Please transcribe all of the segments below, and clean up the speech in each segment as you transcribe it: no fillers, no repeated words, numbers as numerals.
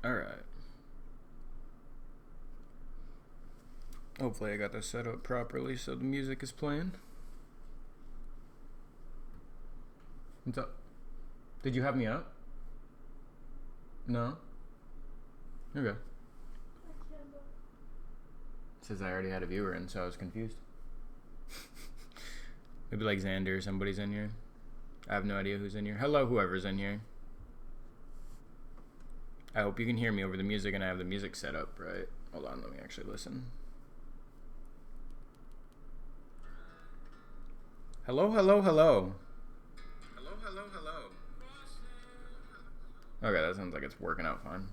All right. Hopefully I got this set up properly so the music is playing. What's up? Did you have me up? No? Okay. It says I already had a viewer in, so I was confused. Maybe like Xander or somebody's in here. I have no idea who's in here. Hello, whoever's in here. I hope you can hear me over the music and I have the music set up right. Hold on, let me actually listen. Hello, hello, hello. Hello, hello, hello. Okay, that sounds like it's working out fine.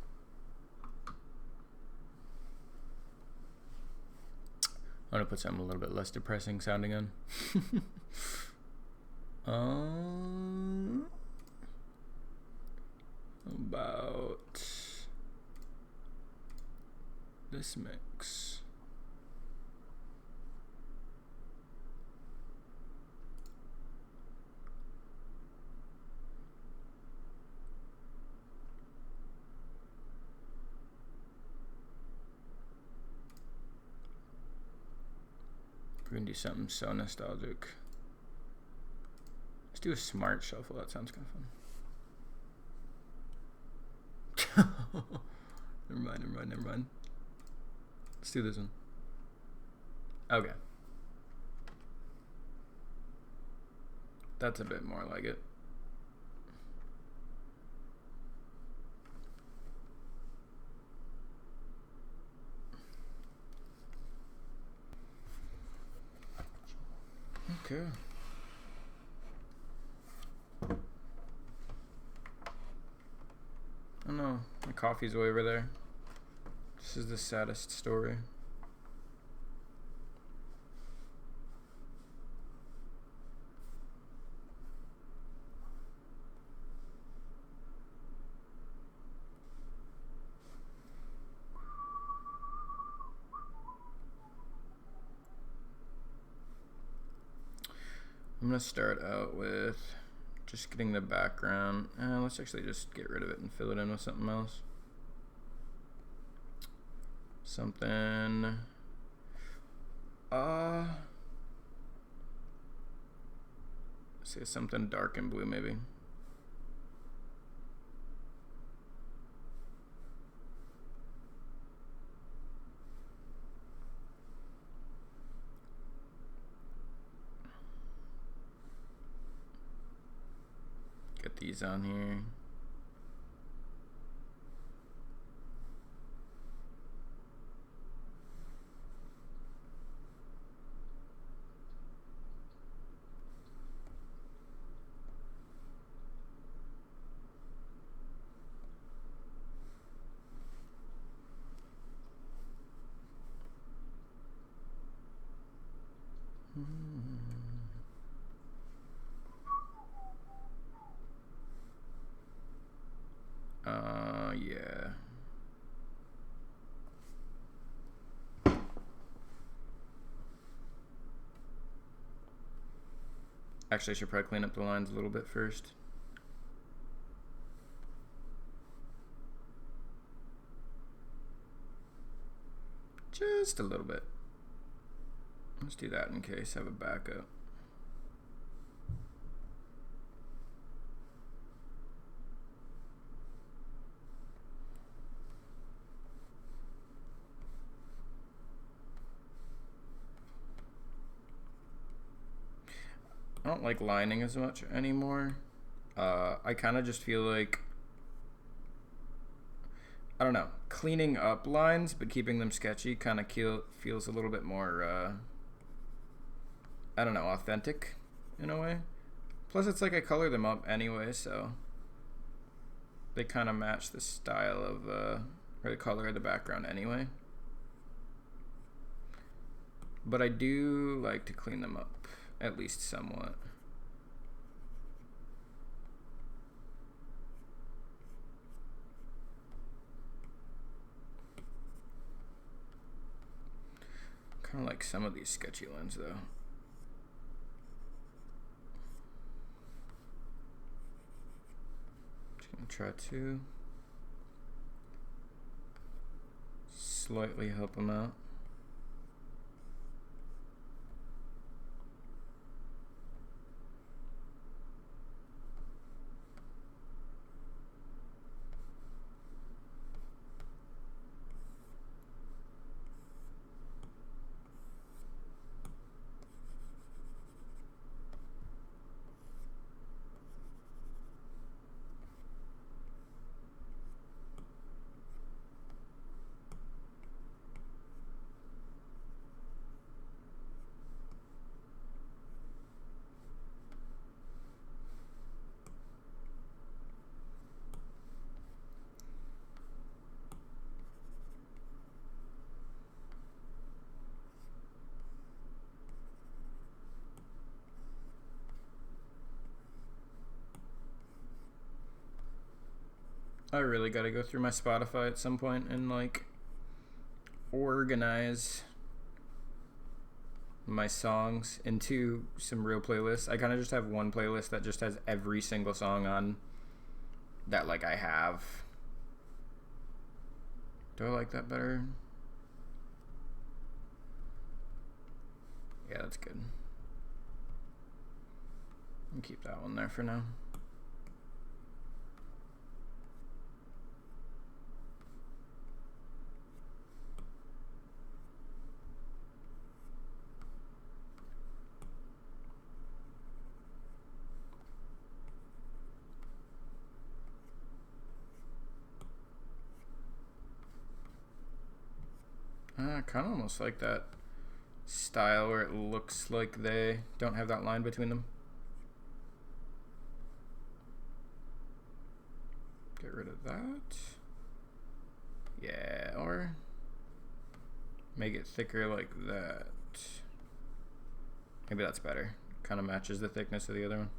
I'm gonna put something a little bit less depressing sounding on. About this mix. We're gonna do something so nostalgic. Let's do a smart shuffle. That sounds kind of fun. Never mind. Let's do this one. Okay. That's a bit more like it. Okay. Oh no, my coffee's way over there. This is the saddest story. I'm gonna start out with just getting the background. Let's actually just get rid of it and fill it in with something else. Something. Say something dark and blue, maybe. Get these on here. Yeah. Actually, I should probably clean up the lines a little bit first. Just a little bit. Let's do that in case I have a backup. I don't like lining as much anymore. I kind of just feel like, I don't know, cleaning up lines but keeping them sketchy kind of feels a little bit more, I don't know, authentic in a way. Plus, it's like I color them up anyway, so they kind of match the style of, or the color of the background anyway. But I do like to clean them up, at least somewhat. Kind of like some of these sketchy lines, though. Just gonna try to. slightly help him out. I really gotta go through my Spotify at some point and like organize my songs into some real playlists. I kind of just have one playlist that just has every single song on that like I have. Do I like that better? Yeah, that's good. I'll keep that one there for now. I kind of almost like that style where it looks like they don't have that line between them. Get rid of that. Yeah, or make it thicker like that. Maybe that's better. Kind of matches the thickness of the other one.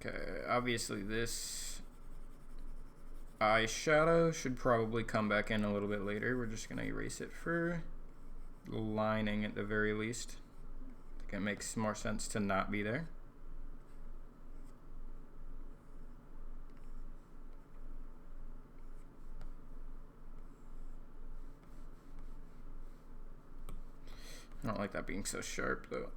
Okay, obviously this eyeshadow should probably come back in a little bit later. We're just going to erase it for lining at the very least. I think it makes more sense to not be there. I don't like that being so sharp though.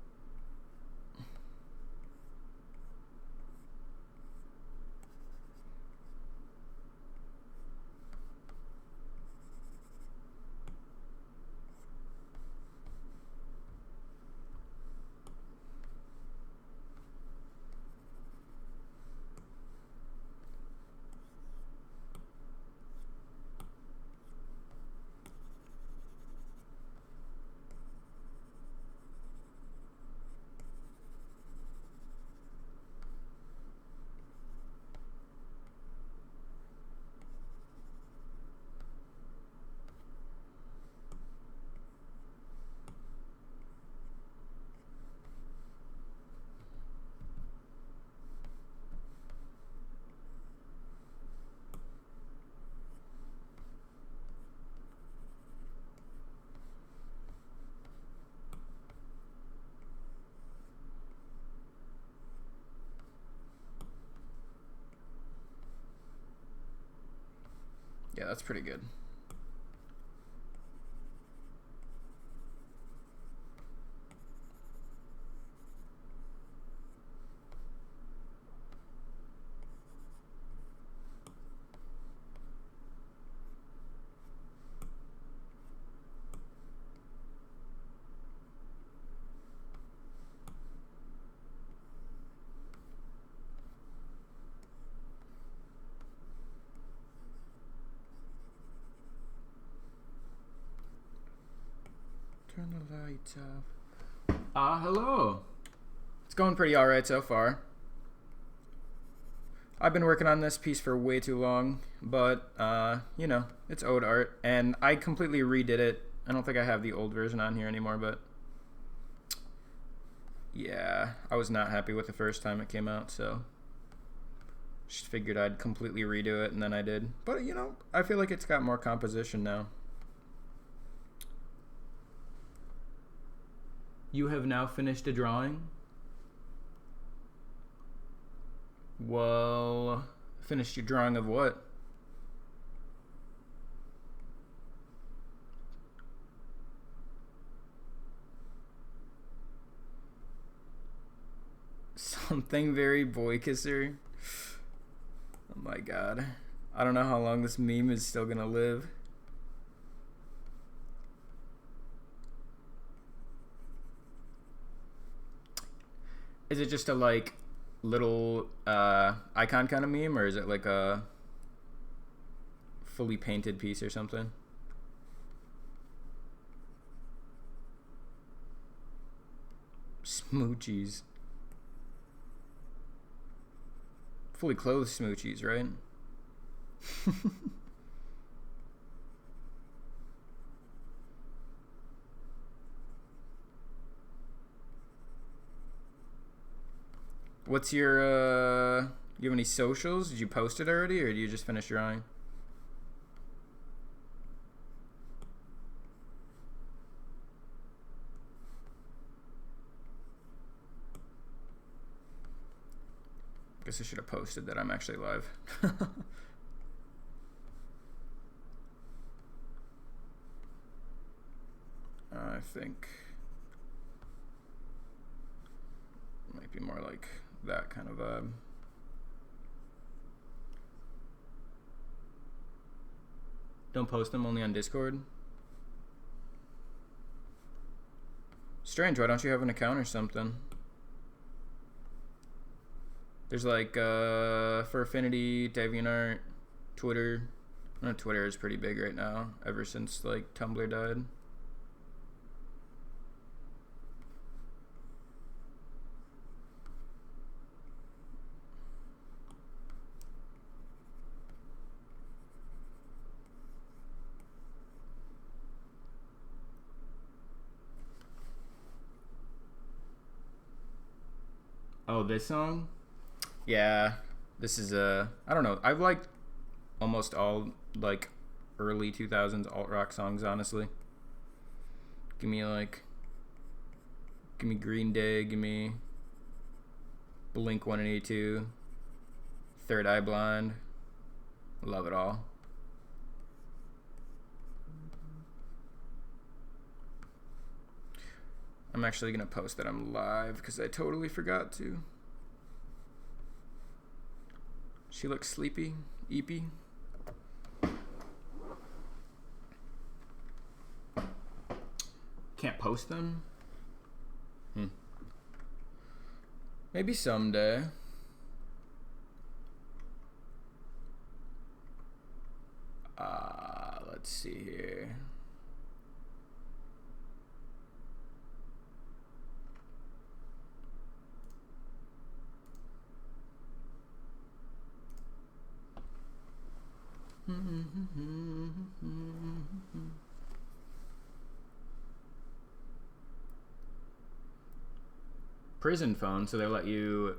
Yeah, that's pretty good. lights off. Hello. It's going pretty alright so far. I've been working on this piece for way too long, but, you know, it's ode art, and I completely redid it. I don't think I have the old version on here anymore, but yeah, I was not happy with the first time it came out, so just figured I'd completely redo it, and then I did. But, you know, I feel like it's got more composition now. You have now finished a drawing? Well, finished your drawing of what? Something very boy kisser. Oh my god. I don't know how long this meme is still gonna live. Is it just a like little icon kind of meme, or is it like a fully painted piece or something? Smoochies. Fully clothed smoochies, right? What's your, you have any socials? Did you post it already, or did you just finish drawing? Guess I should have posted that I'm actually live. I think it might be more like that kind of vibe. Don't post them, only on Discord? Strange, why don't you have an account or something? There's like for Affinity, DeviantArt, Twitter. I know Twitter is pretty big right now, ever since like Tumblr died. Oh, this song? Yeah, this is I don't know. I've liked almost all like early 2000s alt rock songs, honestly. Give me Green Day, give me Blink 182, Third Eye Blind. Love it all. I'm actually gonna post that I'm live because I totally forgot to. She looks sleepy, eepy. Can't post them? Maybe someday. Let's see here. Prison phone, so they let you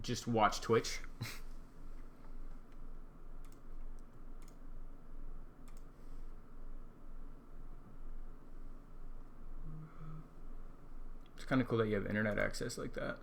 just watch Twitch. It's kind of cool that you have internet access like that.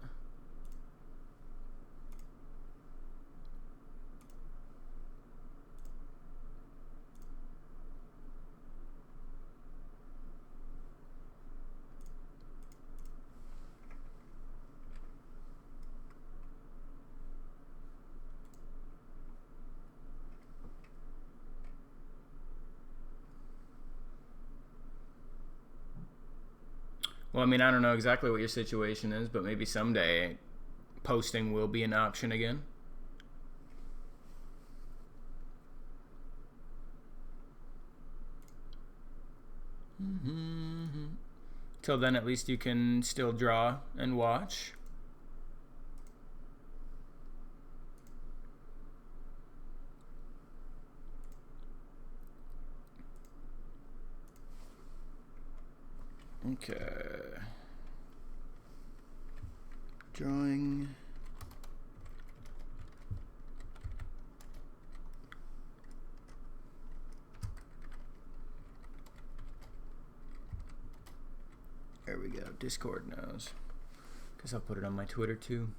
Well, I mean, I don't know exactly what your situation is, but maybe someday posting will be an option again. Till then, at least you can still draw and watch. Okay. Drawing. There we go. Discord knows. Guess I'll put it on my Twitter too.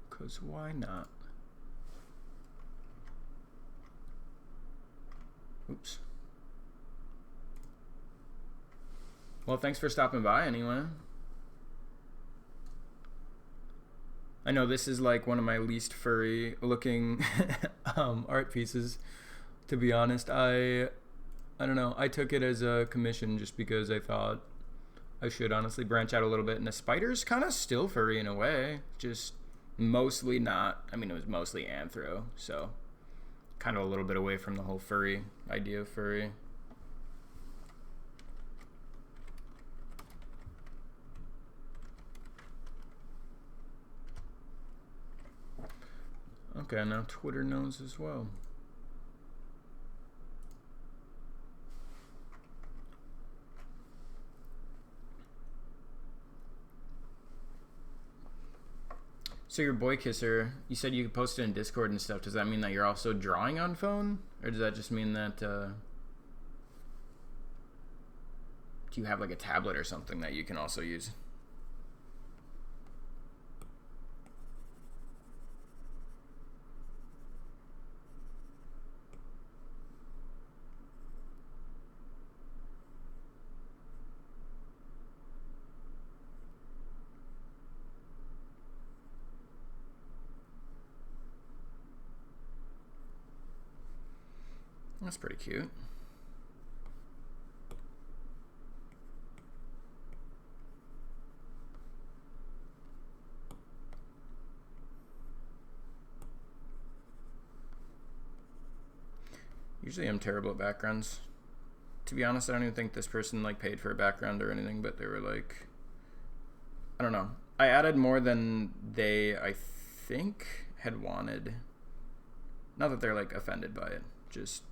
Because why not? Oops. Well, thanks for stopping by anyway. I know this is like one of my least furry looking art pieces, to be honest. I don't know. I took it as a commission just because I thought I should honestly branch out a little bit. And the spider's kind of still furry in a way, just mostly not. I mean, it was mostly anthro, so kind of a little bit away from the whole furry idea of furry. Okay, now Twitter knows as well. So your boy kisser, you said you could post it in Discord and stuff. Does that mean that you're also drawing on phone? Or does that just mean that do you have like a tablet or something that you can also use? That's pretty cute. Usually I'm terrible at backgrounds. To be honest, I don't even think this person like paid for a background or anything, but they were like, I don't know. I added more than they, I think, had wanted. Not that they're like offended by it, just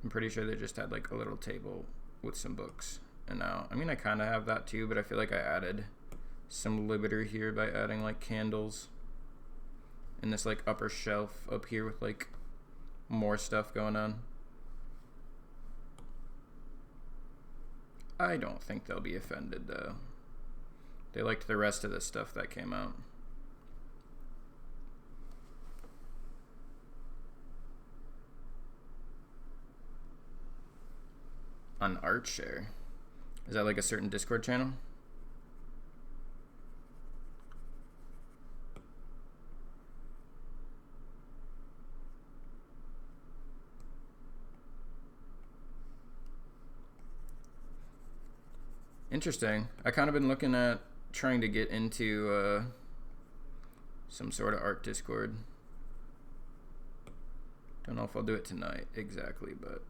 I'm pretty sure they just had like a little table with some books. And now, I mean, I kind of have that too, but I feel like I added some limiter here by adding like candles and this like upper shelf up here with like more stuff going on. I don't think they'll be offended though. They liked the rest of the stuff that came out. On Art Share. Is that like a certain Discord channel? Interesting. I kind of been looking at trying to get into some sort of art Discord. Don't know if I'll do it tonight exactly, but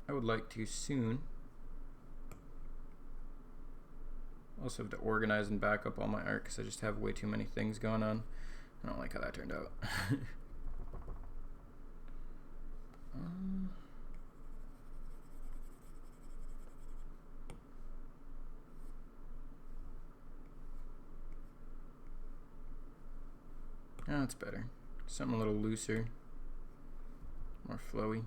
I would like to soon. Also have to organize and back up all my art because I just have way too many things going on. I don't like how that turned out. Oh, that's better. Something a little looser, more flowy.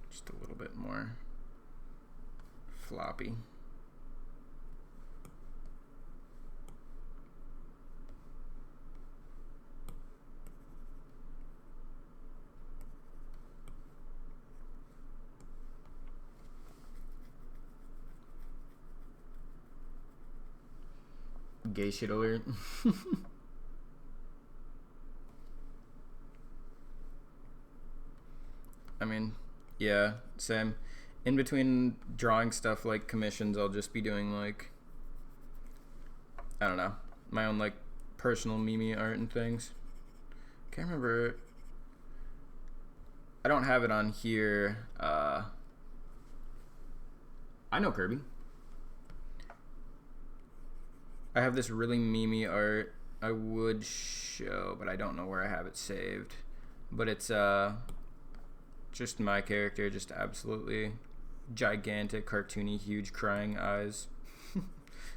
Just a little bit more floppy. Gay shit alert. I mean, yeah, same. In between drawing stuff like commissions, I'll just be doing like, I don't know, my own like personal Mimi art and things. Can't remember. I don't have it on here. I know Kirby. I have this really memey art I would show, but I don't know where I have it saved. But it's just my character, just absolutely gigantic, cartoony, huge, crying eyes.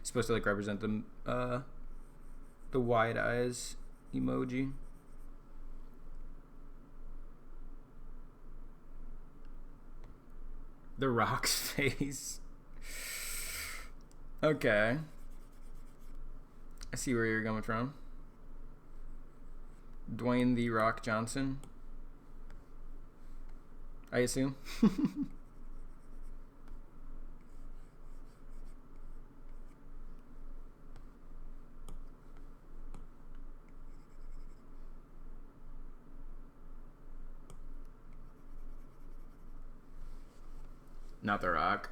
Supposed to like represent the wide eyes emoji. The Rock's face. Okay. I see where you're coming from. Dwayne The Rock Johnson, I assume. Not The Rock.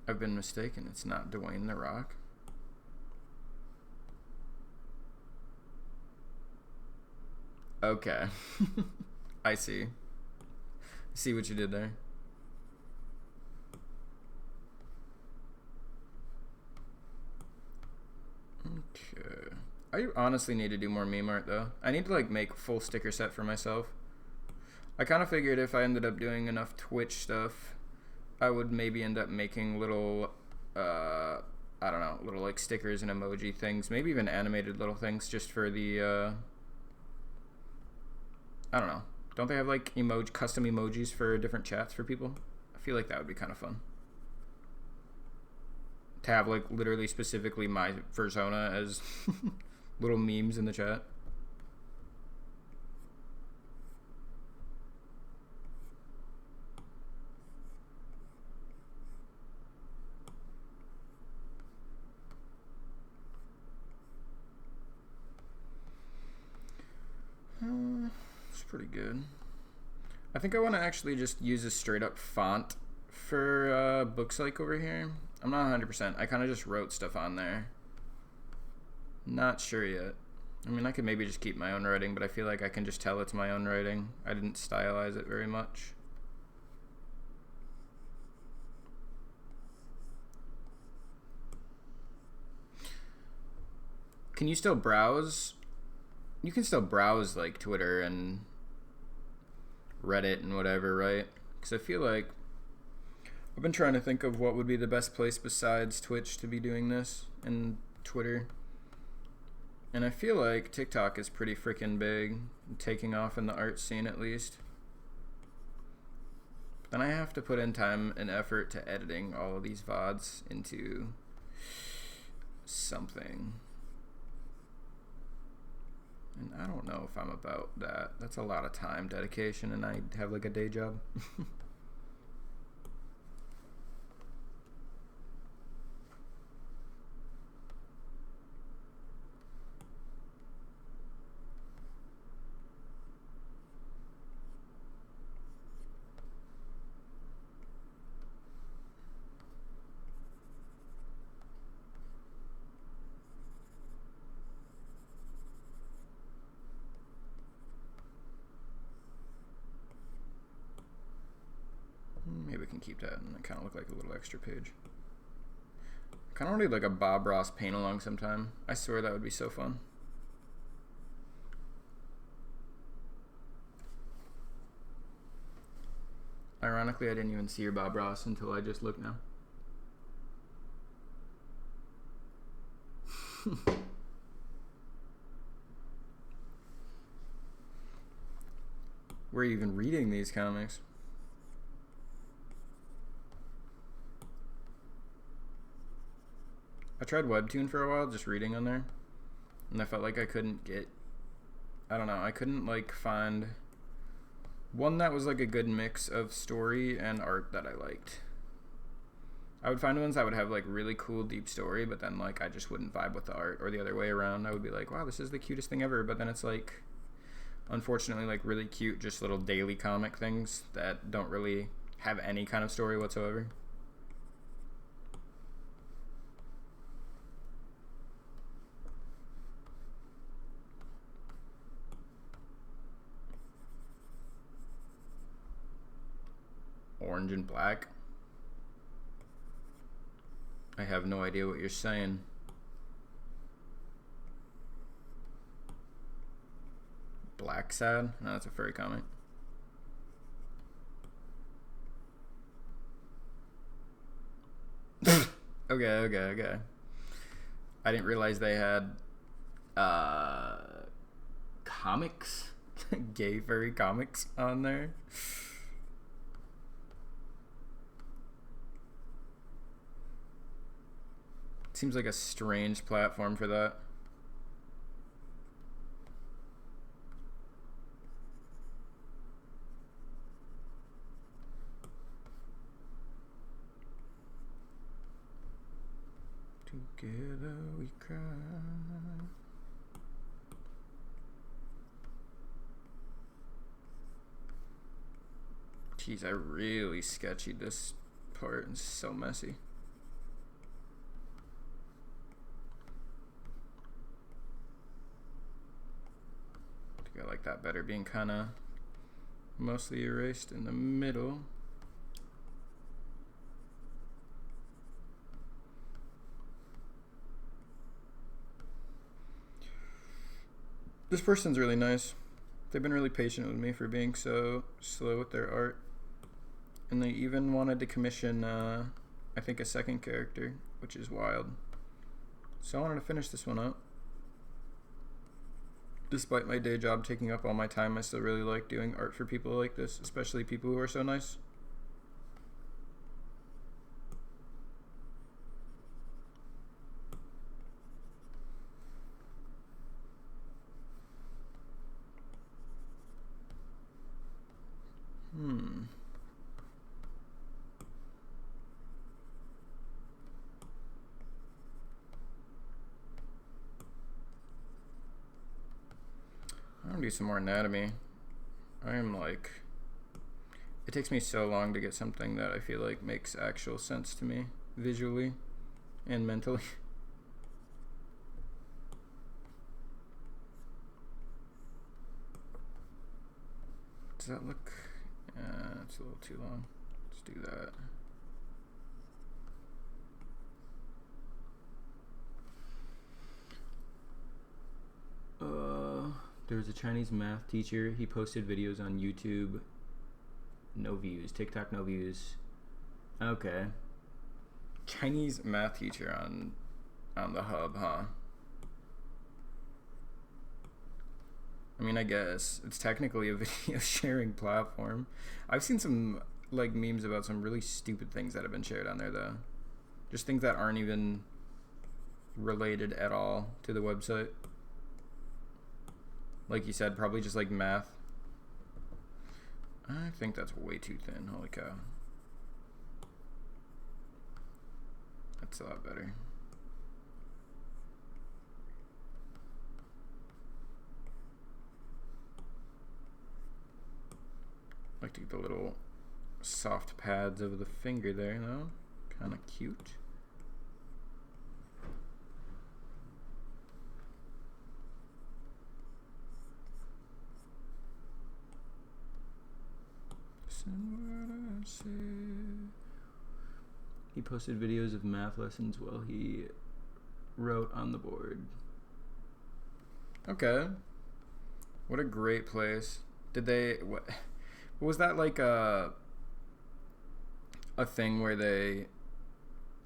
I've been mistaken. It's not Dwayne The Rock. Okay. I see. See what you did there. Okay. I honestly need to do more meme art though. I need to like make a full sticker set for myself. I kind of figured if I ended up doing enough Twitch stuff, I would maybe end up making little, I don't know, little like stickers and emoji things, maybe even animated little things just for the, I don't know. Don't they have like custom emojis for different chats for people? I feel like that would be kind of fun. To have like literally specifically my persona as little memes in the chat. It's pretty good. I think I want to actually just use a straight up font for books like over here. I'm not 100%. I kind of just wrote stuff on there. Not sure yet. I mean, I could maybe just keep my own writing, but I feel like I can just tell it's my own writing. I didn't stylize it very much. Can you still browse? You can still browse like Twitter and Reddit and whatever, right? Because I feel like I've been trying to think of what would be the best place besides Twitch to be doing this, and Twitter. And I feel like TikTok is pretty freaking big, taking off in the art scene at least. But then I have to put in time and effort to editing all of these VODs into something. And I don't know if I'm about that. That's a lot of time dedication, and I have like a day job. Maybe we can keep that and it kind of look like a little extra page. I kind of want to do like a Bob Ross paint along sometime. I swear that would be so fun. Ironically, I didn't even see your Bob Ross until I just looked now. Where are you even reading these comics? I tried Webtoon for a while, just reading on there, and I felt like I couldn't get, I don't know, I couldn't like find one that was like a good mix of story and art that I liked. I would find ones that would have like really cool deep story, but then like I just wouldn't vibe with the art, or the other way around. I would be like, wow, this is the cutest thing ever, but then it's like, unfortunately, like really cute, just little daily comic things that don't really have any kind of story whatsoever. orange and black. I have no idea what you're saying. Black sad? No, that's a furry comic. Okay. I didn't realize they had comics, gay furry comics on there. Seems like a strange platform for that. Together we cry. Jeez, I really sketched this part. It's so messy. I think I like that better, being kind of mostly erased in the middle. This person's really nice. They've been really patient with me for being so slow with their art. And they even wanted to commission, I think, a second character, which is wild. So I wanted to finish this one up. Despite my day job taking up all my time, I still really like doing art for people like this, especially people who are so nice. I'm gonna do some more anatomy. I am like, it takes me so long to get something that I feel like makes actual sense to me visually and mentally. Does that look, it's a little too long. Let's do that. There was a Chinese math teacher. He posted videos on YouTube. No views. TikTok, no views. Okay. Chinese math teacher on the hub, huh? I mean, I guess it's technically a video sharing platform. I've seen some like memes about some really stupid things that have been shared on there though. Just things that aren't even related at all to the website. Like you said, probably just like math. I think that's way too thin. Holy cow. That's a lot better. Like to get the little soft pads over the finger there, though. Kind of cute. He posted videos of math lessons while he wrote on the board. Okay. What a great place. Did they... What was that like a thing where they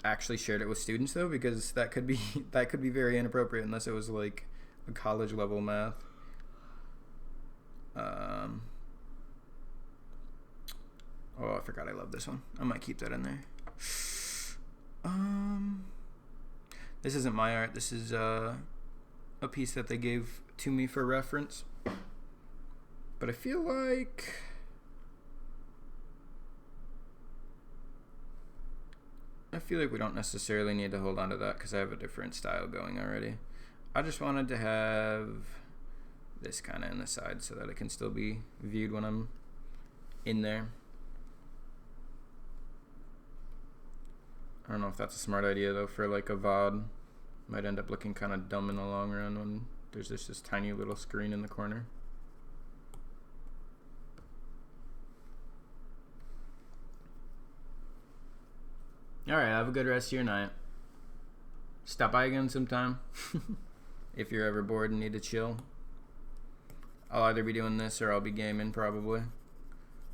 actually shared it with students though? Because that could be very inappropriate unless it was like a college level math. Oh, I forgot I love this one. I might keep that in there. This isn't my art. This is a piece that they gave to me for reference. But I feel like we don't necessarily need to hold on to that because I have a different style going already. I just wanted to have this kind of in the side so that it can still be viewed when I'm in there. I don't know if that's a smart idea though for like a VOD. Might end up looking kind of dumb in the long run when there's just this tiny little screen in the corner. Alright, have a good rest of your night. Stop by again sometime. If you're ever bored and need to chill. I'll either be doing this or I'll be gaming probably.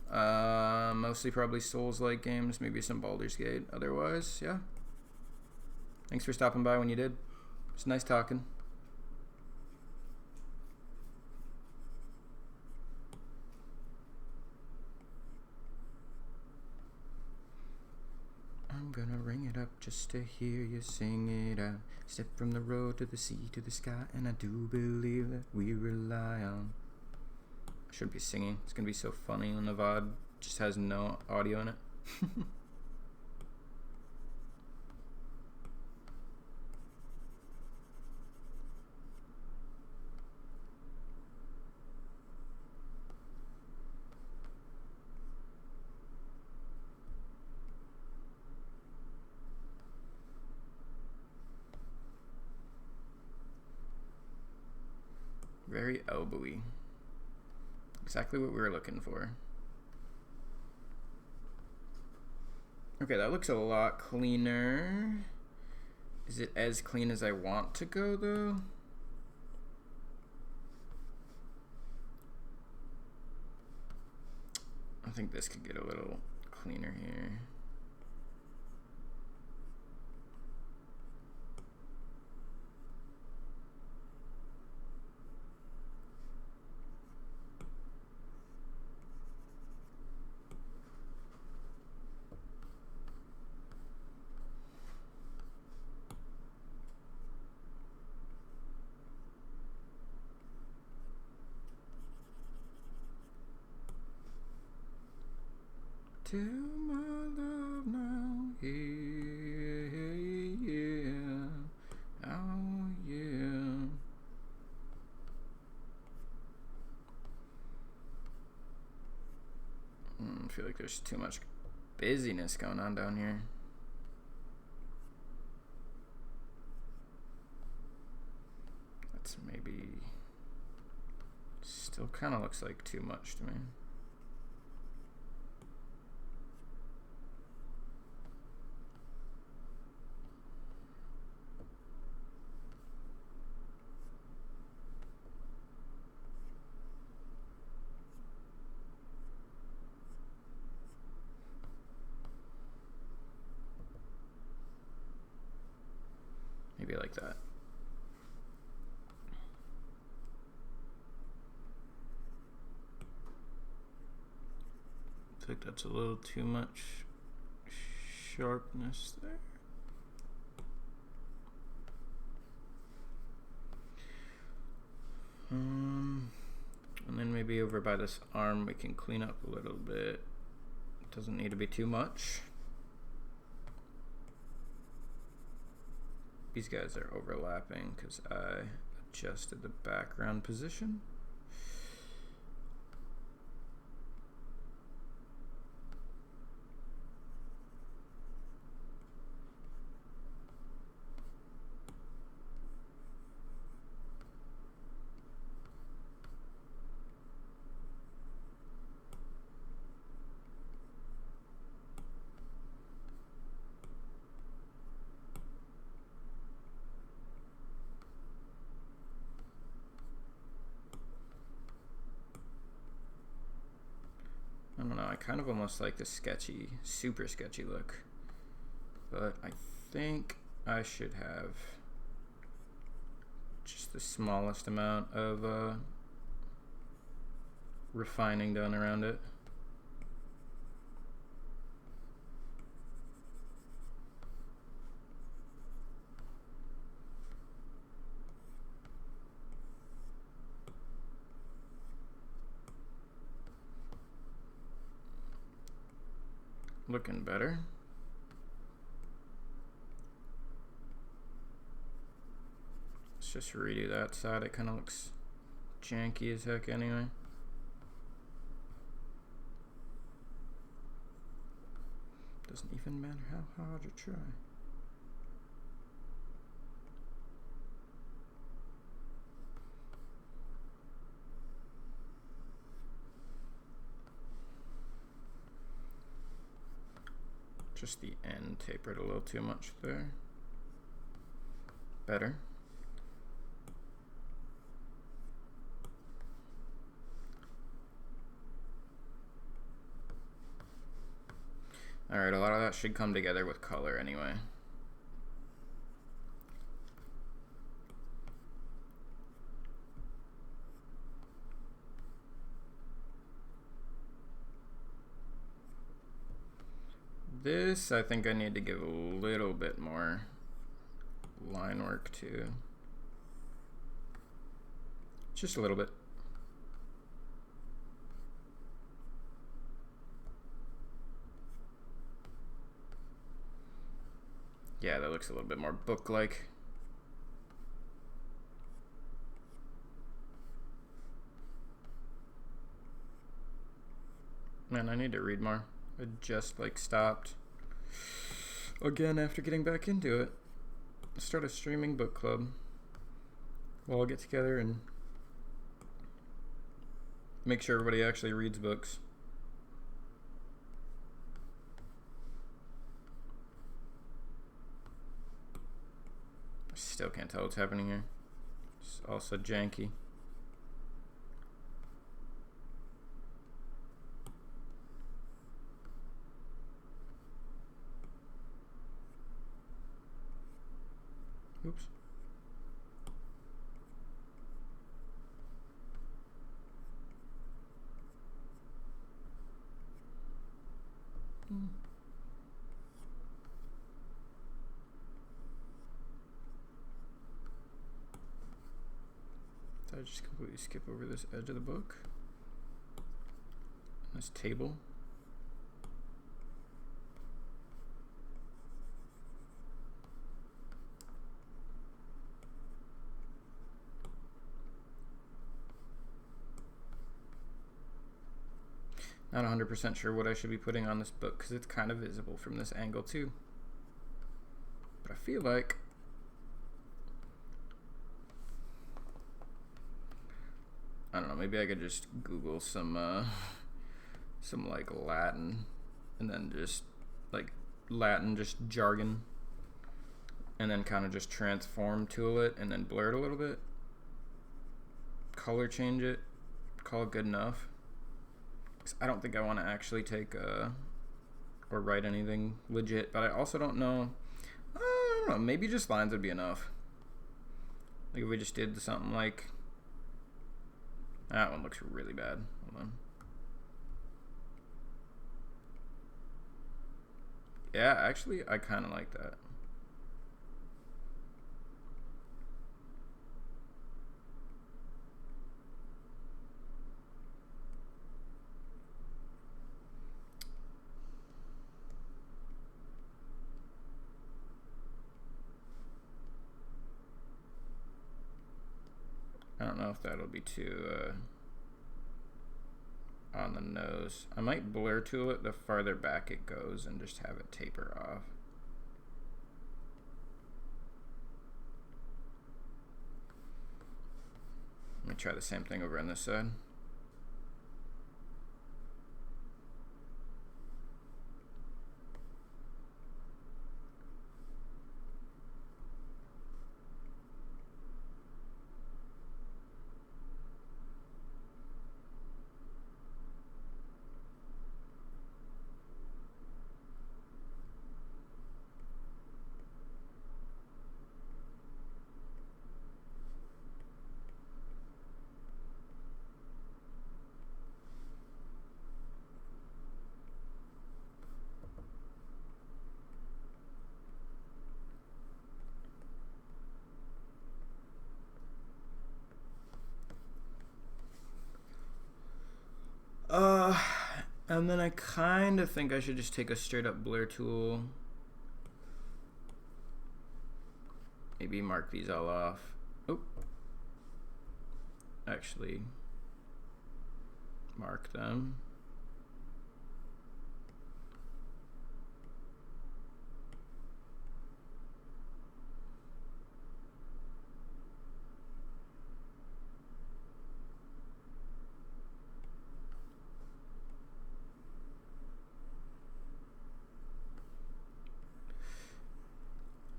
Mostly probably Souls-like games, maybe some Baldur's Gate. Otherwise, yeah. Thanks for stopping by when you did. It's nice talking. I'm gonna ring it up just to hear you sing it out. Step from the road to the sea to the sky, and I do believe that we rely on. I shouldn't be singing. It's gonna be so funny when the VOD just has no audio in it. Very elbowy. Exactly what we were looking for. Okay, that looks a lot cleaner. Is it as clean as I want to go, though? I think this could get a little cleaner here. To my love now, yeah, yeah, oh yeah. I feel like there's too much busyness going on down here. That's maybe still kind of looks like too much to me. Maybe like that. I think that's a little too much sharpness there. And then maybe over by this arm we can clean up a little bit. It doesn't need to be too much. These guys are overlapping because I adjusted the background position. I don't know, I kind of almost like the sketchy, super sketchy look. But I think I should have just the smallest amount of refining done around it. Looking better. Let's just redo that side. It kind of looks janky as heck anyway. Doesn't even matter how hard you try. just the end tapered a little too much there. Better. Alright, a lot of that should come together with color anyway. This, I think I need to give a little bit more line work to. Just a little bit. Yeah, that looks a little bit more book-like. Man, I need to read more. I just like stopped again after getting back into it. Start a streaming book club. We'll all get together and make sure everybody actually reads books. I still can't tell what's happening here. It's also janky. Oops. Did I just completely skip over this edge of the book? This table? Not 100% sure what I should be putting on this book because it's kind of visible from this angle too. But I feel like I don't know, maybe I could just Google some like Latin and then just like Latin just jargon and then kind of just transform tool it and then blur it a little bit. Color change it. Call it good enough. I don't think I want to actually take or write anything legit, but I also don't know. I don't know. Maybe just lines would be enough. Like if we just did something like that one looks really bad. Hold on. Yeah, actually, I kind of like that. I don't know if that'll be too on the nose. I might blur tool it the farther back it goes and just have it taper off. Let me try the same thing over on this side. And then I kind of think I should just take a straight up blur tool. Maybe mark these all off. Oh. Actually, mark them.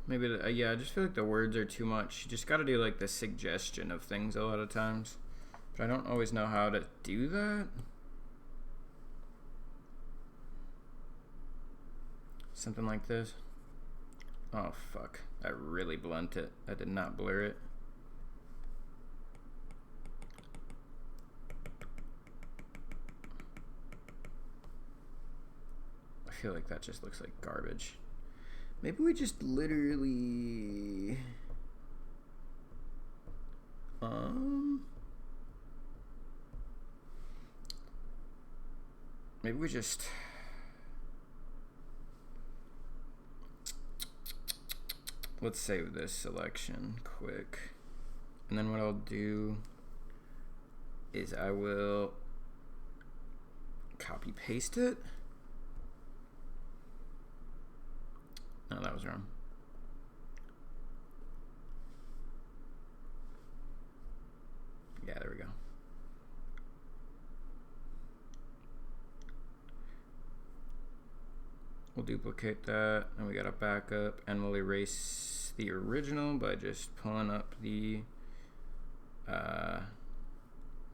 Maybe, yeah, I just feel like the words are too much. You just gotta do like the suggestion of things a lot of times. But I don't always know how to do that. Something like this. Oh, fuck. I really blent it. I did not blur it. I feel like that just looks like garbage. Maybe we just literally... Maybe we just... Let's save this selection quick. And then what I'll do is I will copy paste it. No, that was wrong. Yeah, there we go. We'll duplicate that, and we got a backup, and we'll erase the original by just pulling up the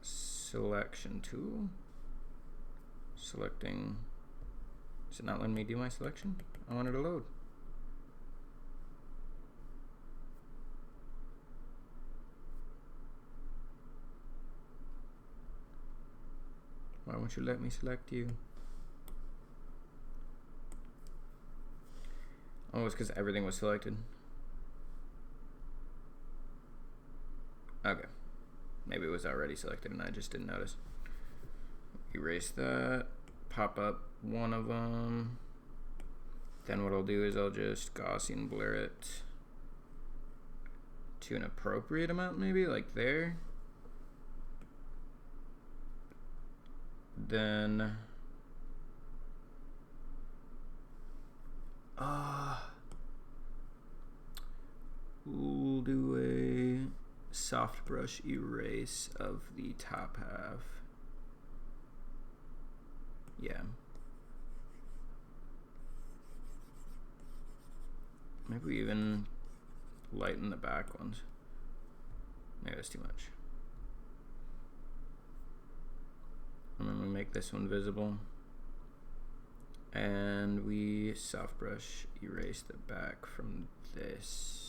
selection tool. Selecting. Is it not letting me do my selection? I wanted to load. Why won't you let me select you? Oh, it's because everything was selected. Okay. Maybe it was already selected and I just didn't notice. Erase that. Pop up one of them. Then what I'll do is I'll just Gaussian blur it to an appropriate amount, maybe, like there. Then... we'll do a soft brush erase of the top half. Yeah. Maybe we even lighten the back ones. Maybe that's too much. And then we make this one visible. And we soft brush erase the back from this.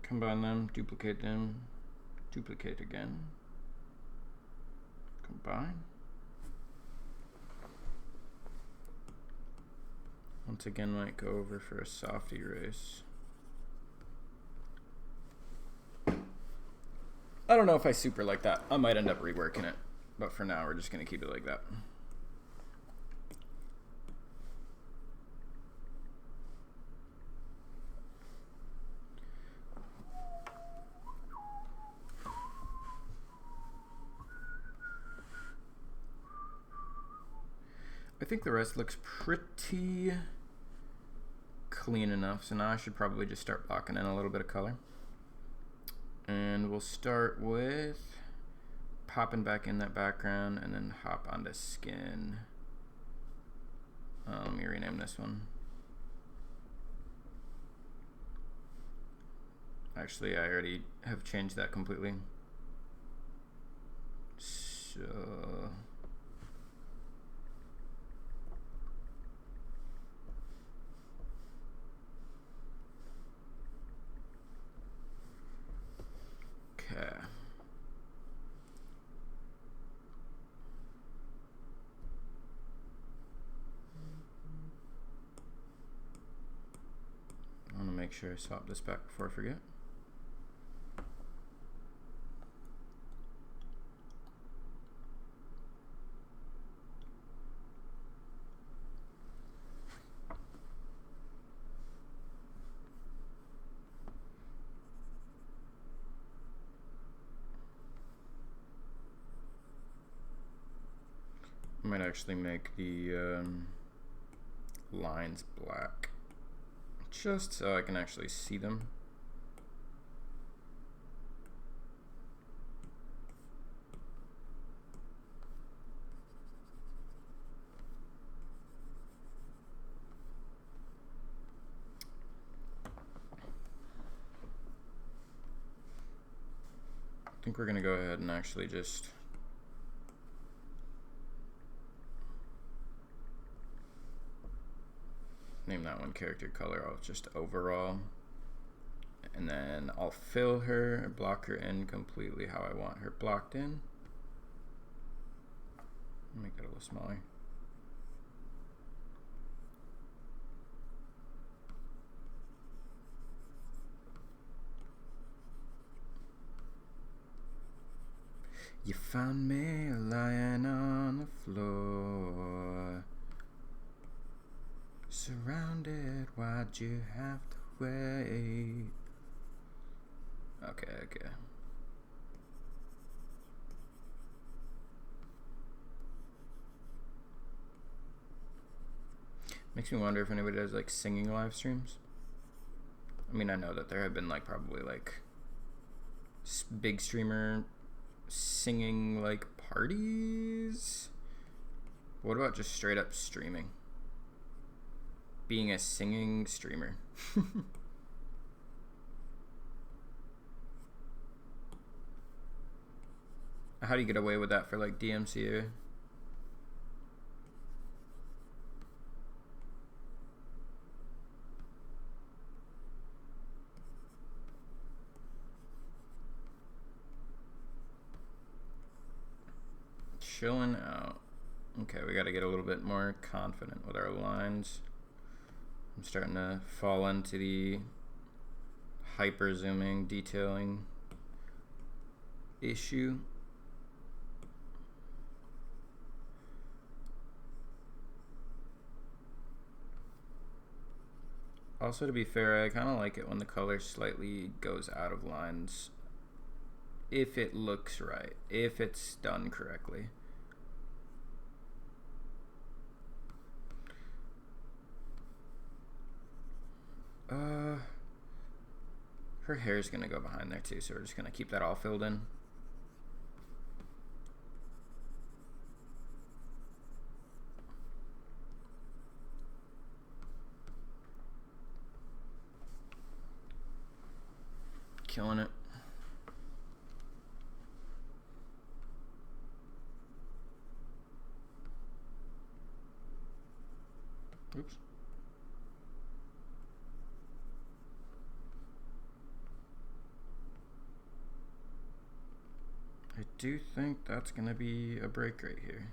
Combine them, duplicate again, combine. Once again, might go over for a soft erase. I don't know if I super like that. I might end up reworking it, but for now we're just gonna keep it like that. I think the rest looks pretty clean enough, so now I should probably just start blocking in a little bit of color. And we'll start with popping back in that background and then hop onto skin. Let me rename this one. Actually, I already have changed that completely. So... Okay. I want to make sure I swap this back before I forget. I might actually make the lines black, just so I can actually see them. think we're gonna go ahead and actually just name that one character color. I'll just overall, and then I'll fill her, block her in completely how I want her blocked in. Make it a little smaller. You found me lying on the floor, surrounded, why'd you have to wait? Okay. Makes me wonder if anybody does like singing live streams. I mean, I know that there have been like probably like big streamer singing like parties. What about just straight up streaming? Being a singing streamer. How do you get away with that for like DMCA? Chilling out. Okay, we got to get a little bit more confident with our lines. I'm starting to fall into the hyper zooming, detailing issue. Also, to be fair, I kind of like it when the color slightly goes out of lines. If it looks right, if it's done correctly. Her hair's gonna go behind there too, so we're just gonna keep that all filled in. Killing it. Oops. I do think that's gonna be a break right here.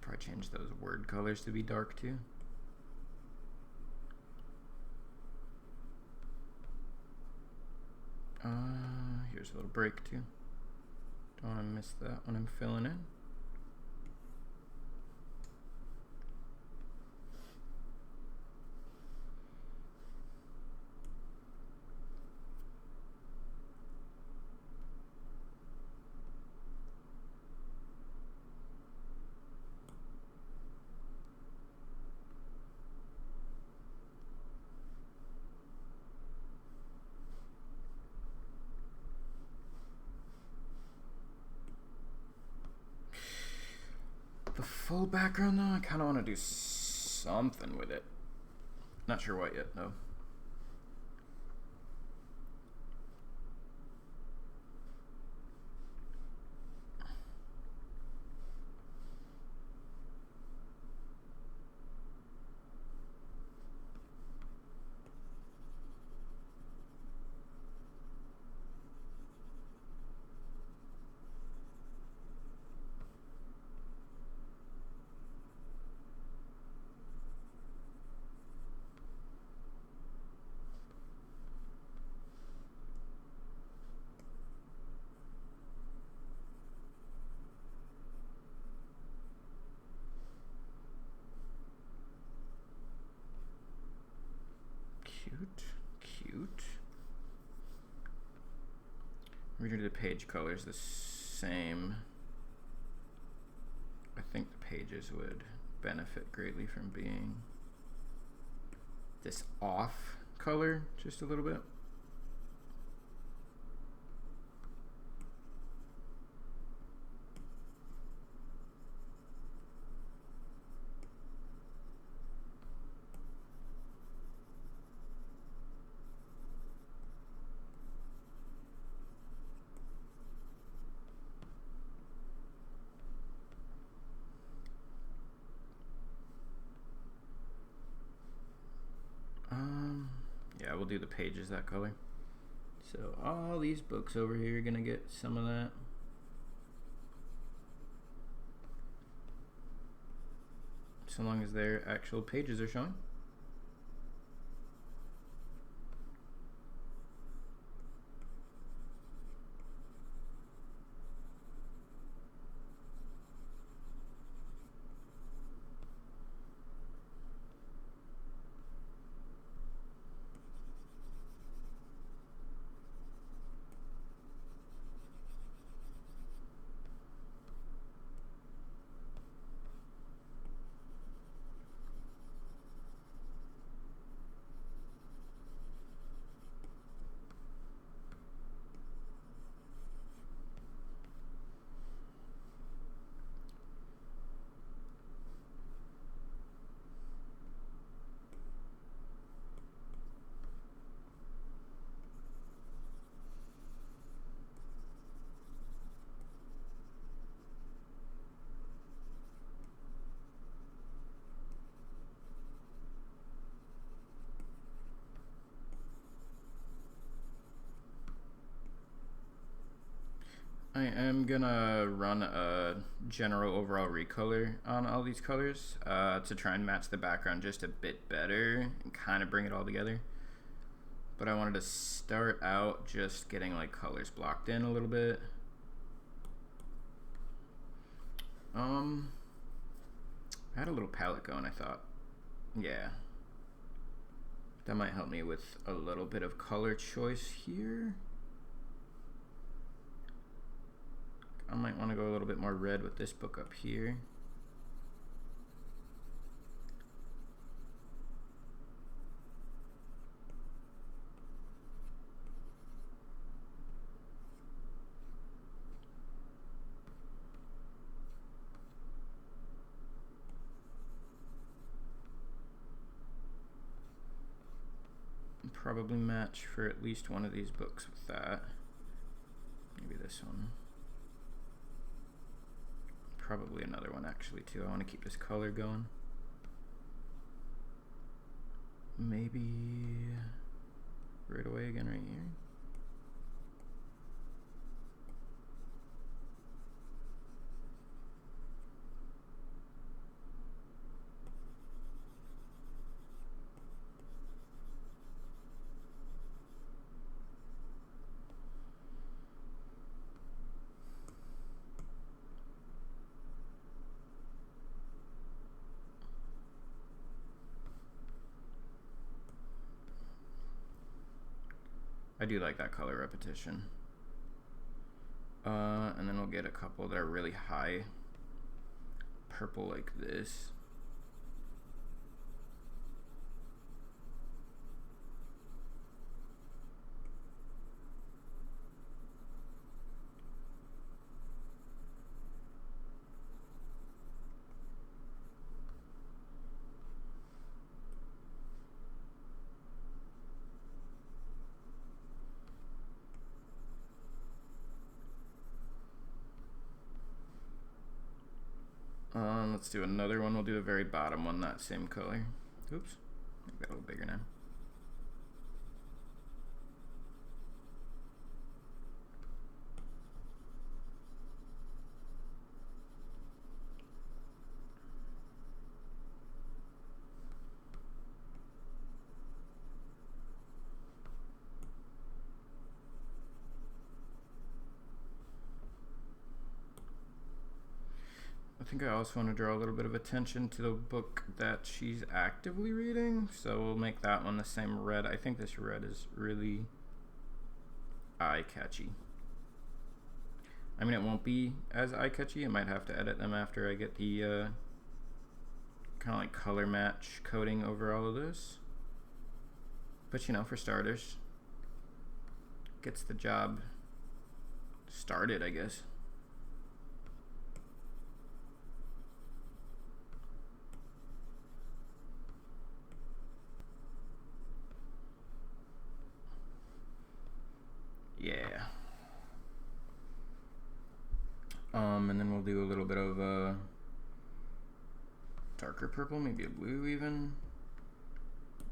Probably change those word colors to be dark too. Here's a little break too. Don't want to miss that when I'm filling in. The full background though, I kind of want to do something with it. Not sure what yet though. We're gonna do the page colors the same. I think the pages would benefit greatly from being this off color just a little bit. Yeah, we'll do the pages that color. So all these books over here are gonna get some of that. So long as their actual pages are showing. I am gonna run a general overall recolor on all these colors to try and match the background just a bit better and kind of bring it all together. But I wanted to start out just getting like colors blocked in a little bit. I had a little palette going, I thought. Yeah. That might help me with a little bit of color choice here. I might want to go a little bit more red with this book up here. Probably match for at least one of these books with that. Maybe this one. Probably another one actually too. I want to keep this color going. Maybe right away again right here. I do like that color repetition. And then we'll get a couple that are really high purple like this. Let's do another one. We'll do the very bottom one, that same color. Oops, make that a little bigger now. I think I also want to draw a little bit of attention to the book that she's actively reading, so we'll make that one the same red. I think this red is really eye-catchy. I mean, it won't be as eye-catchy. I might have to edit them after I get the kind of like color match coating over all of this. But you know, for starters, gets the job started, I guess. Yeah. And then we'll do a little bit of darker purple, maybe a blue even.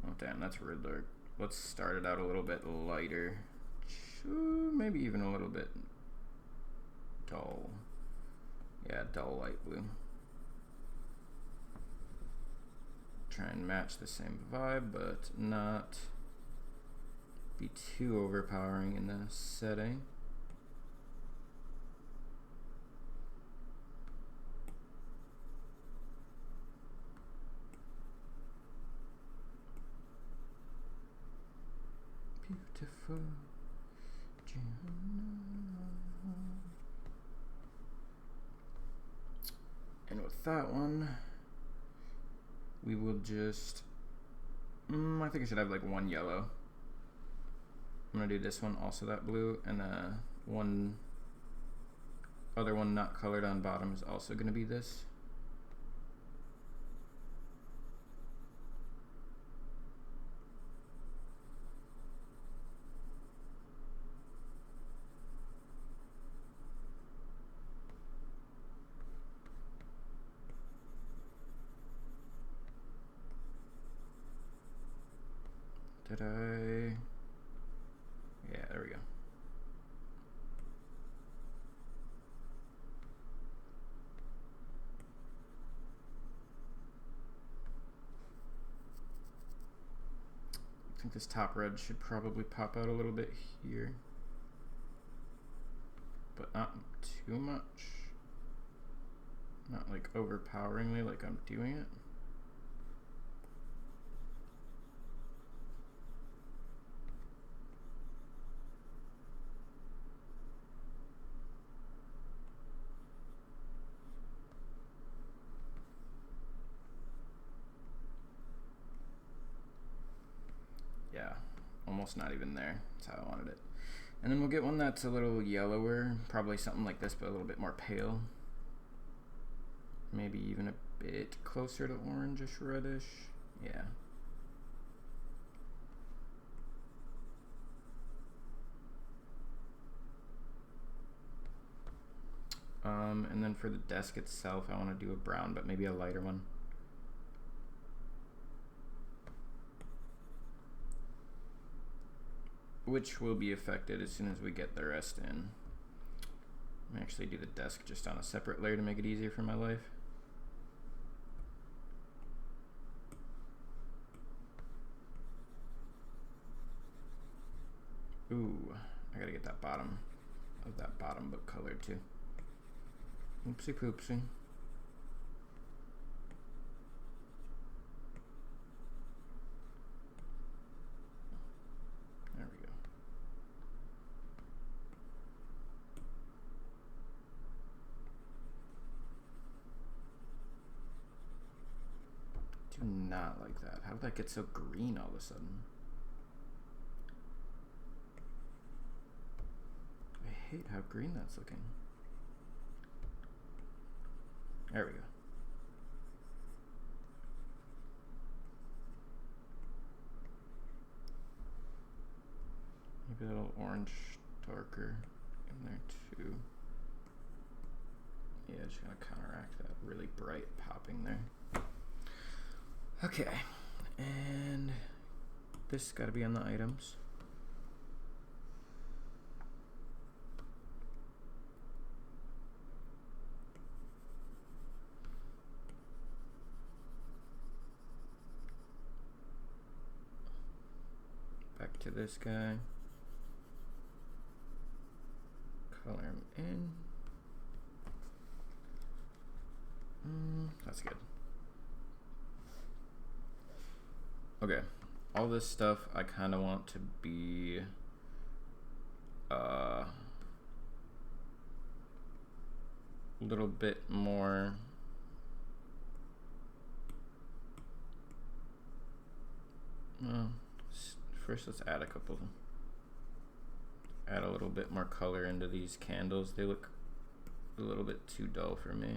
Oh damn, that's really dark. Let's start it out a little bit lighter. Maybe even a little bit dull. Yeah, dull light blue. Try and match the same vibe, but not be too overpowering in the setting. Beautiful. And with that one, we will just, I think I should have like one yellow. I'm gonna do this one, also that blue, and one other one not colored on bottom is also gonna be this. Did I? Yeah, there we go. I think this top red should probably pop out a little bit here, but not too much. Not like overpoweringly like I'm doing it. Yeah, almost not even there. That's how I wanted it. And then we'll get one that's a little yellower, probably something like this, but a little bit more pale. Maybe even a bit closer to orangish reddish. Yeah. And then for the desk itself, I want to do a brown, but maybe a lighter one. Which will be affected as soon as we get the rest in. I'm actually do the desk just on a separate layer to make it easier for my life. Ooh, I gotta get that bottom of that bottom book colored too. Oopsie poopsie. There we go. Do not like that. How did that get so green all of a sudden? I hate how green that's looking. There we go. Maybe a little orange darker in there too. Yeah, just gonna counteract that really bright popping there. Okay, and this gotta be on the items. Back to this guy. Color him in. That's good. Okay, all this stuff I kind of want to be a little bit more. First let's add a little bit more color into these candles. They look a little bit too dull for me.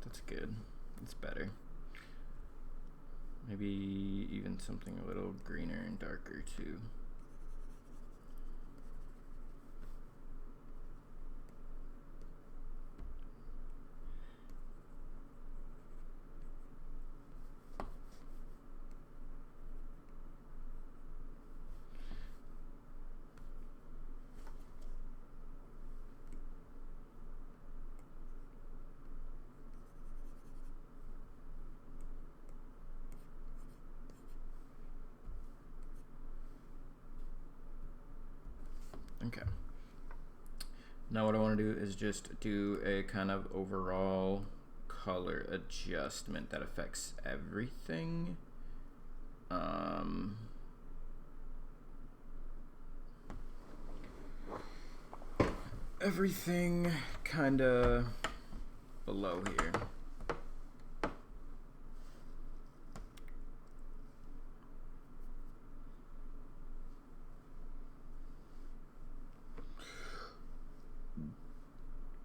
That's good. It's better. Maybe even something a little greener and darker too. Okay. Now what I want to do is just do a kind of overall color adjustment that affects everything. Everything kind of below here.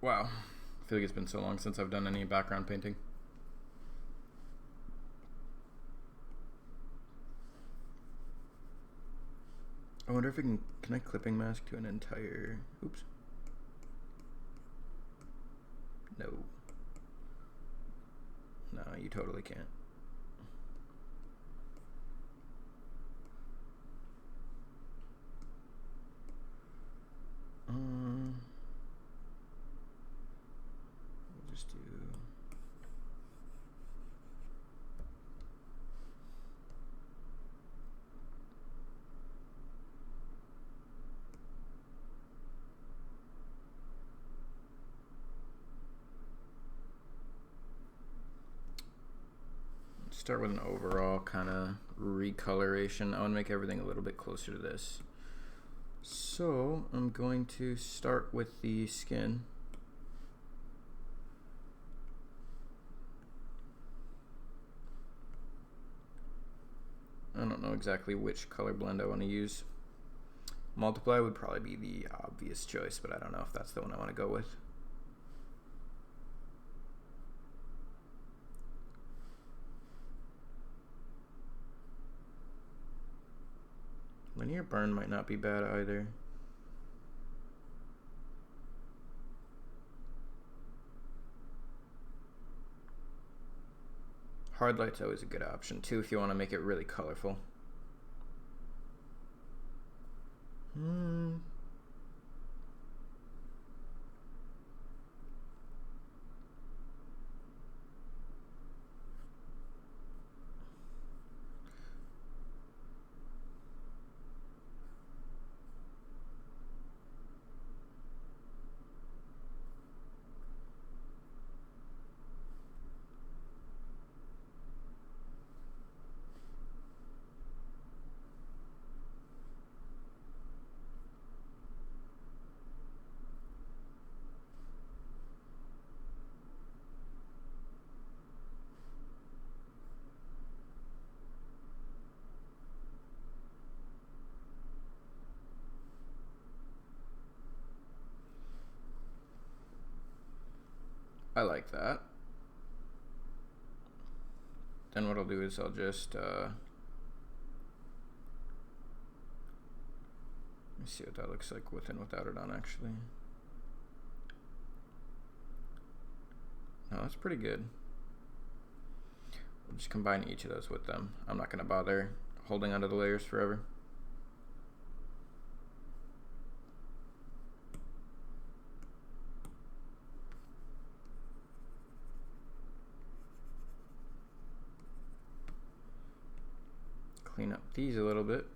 Wow, I feel like it's been so long since I've done any background painting. I wonder if can I clipping mask to an entire, oops. No. No, you totally can't. We'll just do. Start with an overall kind of recoloration. I want to make everything a little bit closer to this. So I'm going to start with the skin. I don't know exactly which color blend I want to use. Multiply would probably be the obvious choice, but I don't know if that's the one I want to go with. Linear burn might not be bad either. Hard light's always a good option too if you want to make it really colorful. I like that. Then what I'll do is I'll just let me see what that looks like with and without it on actually. No, that's pretty good. We'll just combine each of those with them. I'm not going to bother holding onto the layers forever. Clean up these a little bit.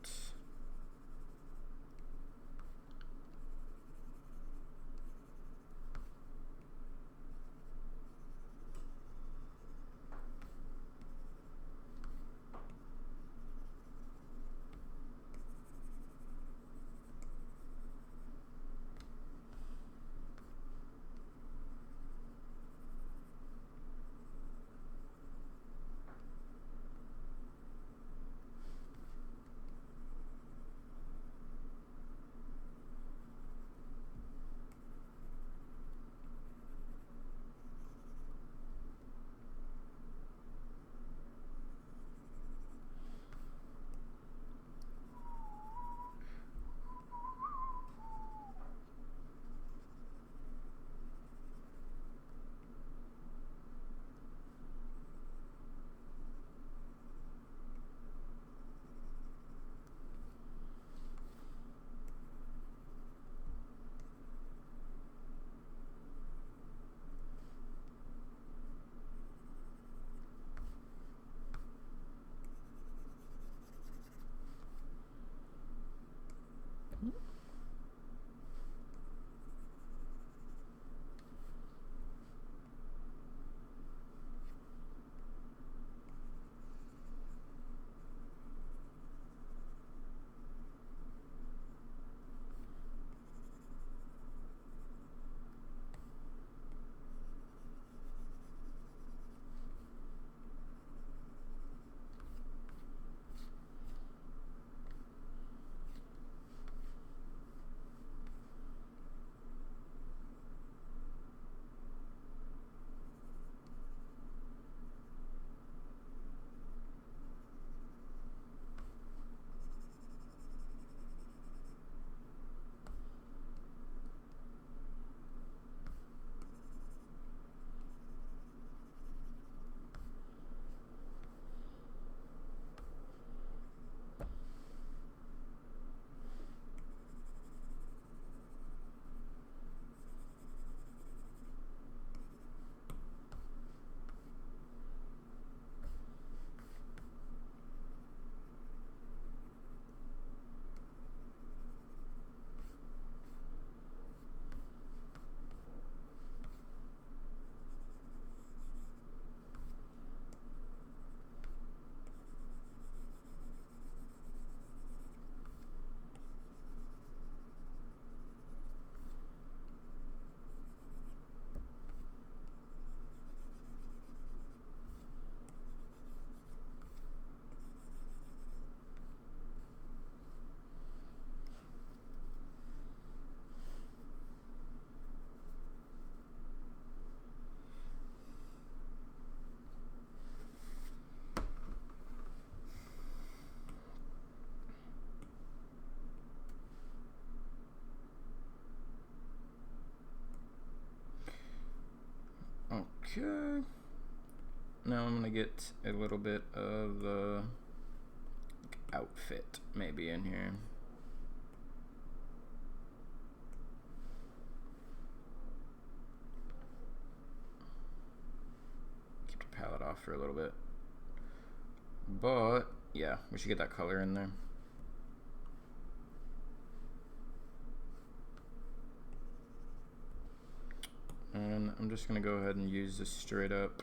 Okay. Now I'm gonna get a little bit of outfit maybe in here. Keep the palette off for a little bit. But yeah, we should get that color in there. And I'm just gonna go ahead and use this straight up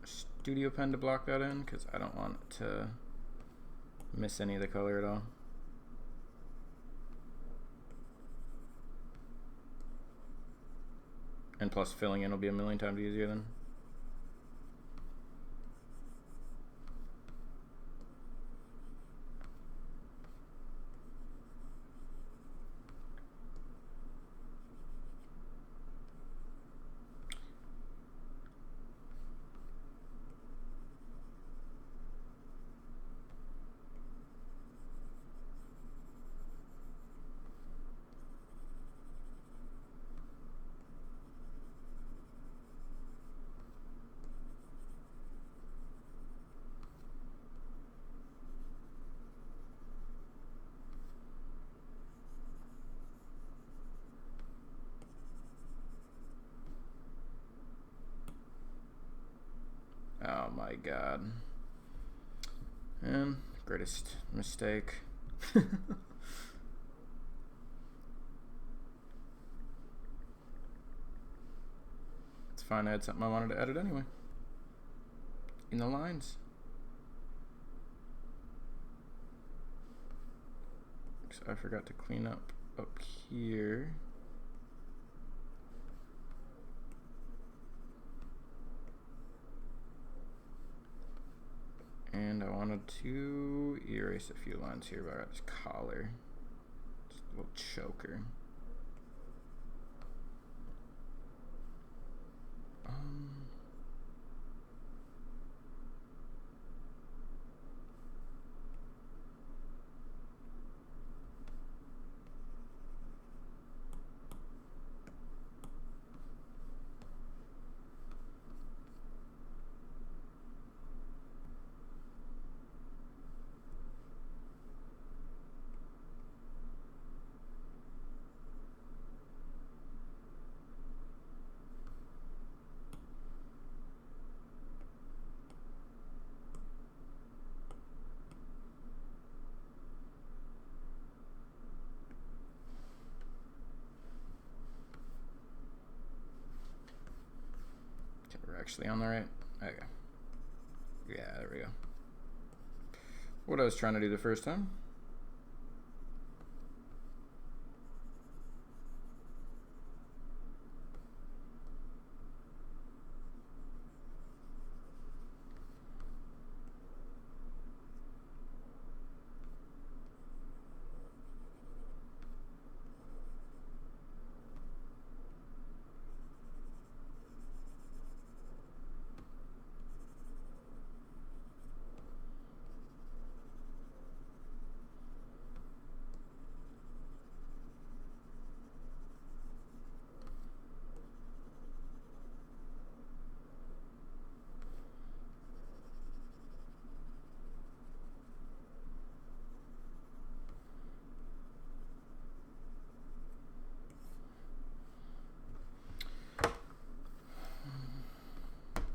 studio pen to block that in, because I don't want to miss any of the color at all. And plus filling in will be a million times easier then. Oh my god. And greatest mistake. It's fine, I had something I wanted to edit anyway. In the lines. So I forgot to clean up here. And I wanted to erase a few lines here, but I got this collar. Just a little choker. We're actually on the right. Okay. Yeah, there we go. What I was trying to do the first time.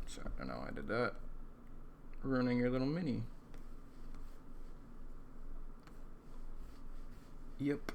So I don't know I did that. Ruining your little mini. Yep.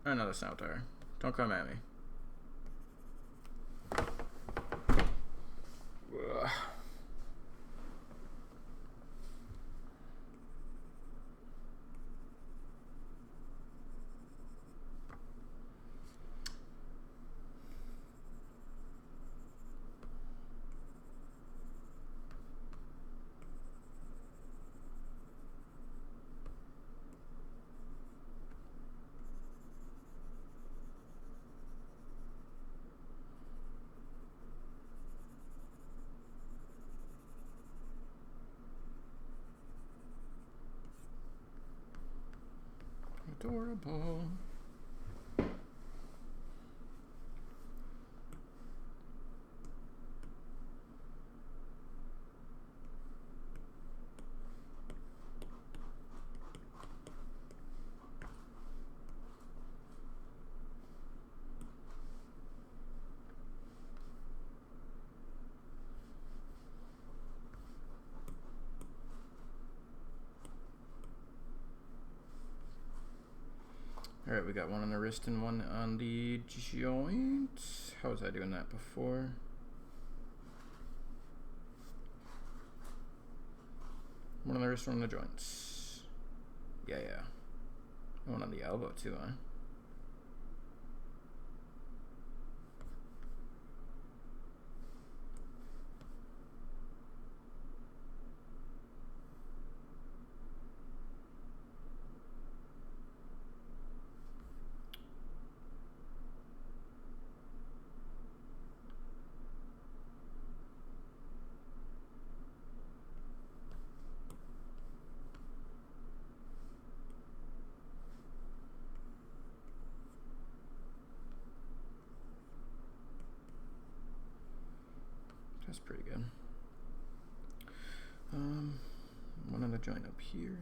I know that's not what they are. Don't come at me. Ugh. Adorable. Alright, we got one on the wrist and one on the joint. How was I doing that before? One on the wrist, one on the joints. Yeah. One on the elbow too, huh? That's pretty good. One on the joint up here.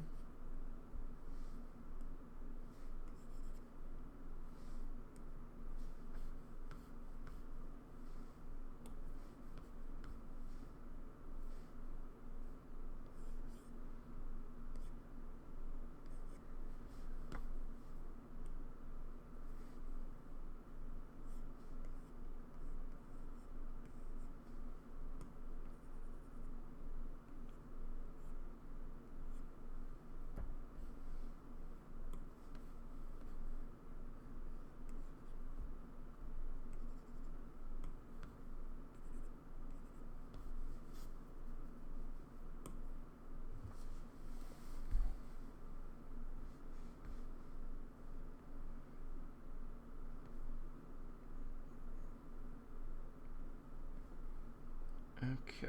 Okay.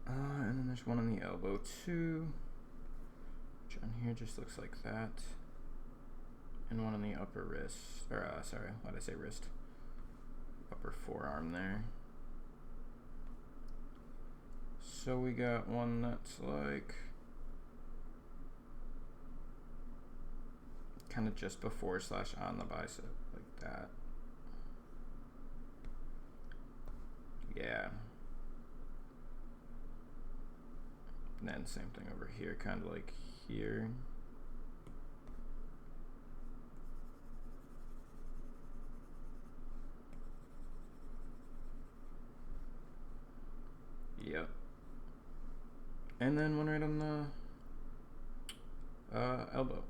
And then there's one on the elbow too, which on here just looks like that. And one on the upper wrist, or sorry, why did I say wrist? Upper forearm there. So we got one that's like kind of just before / on the bicep, like that. Yeah. And then same thing over here, kind of like here. Yep. And then one right on the elbow.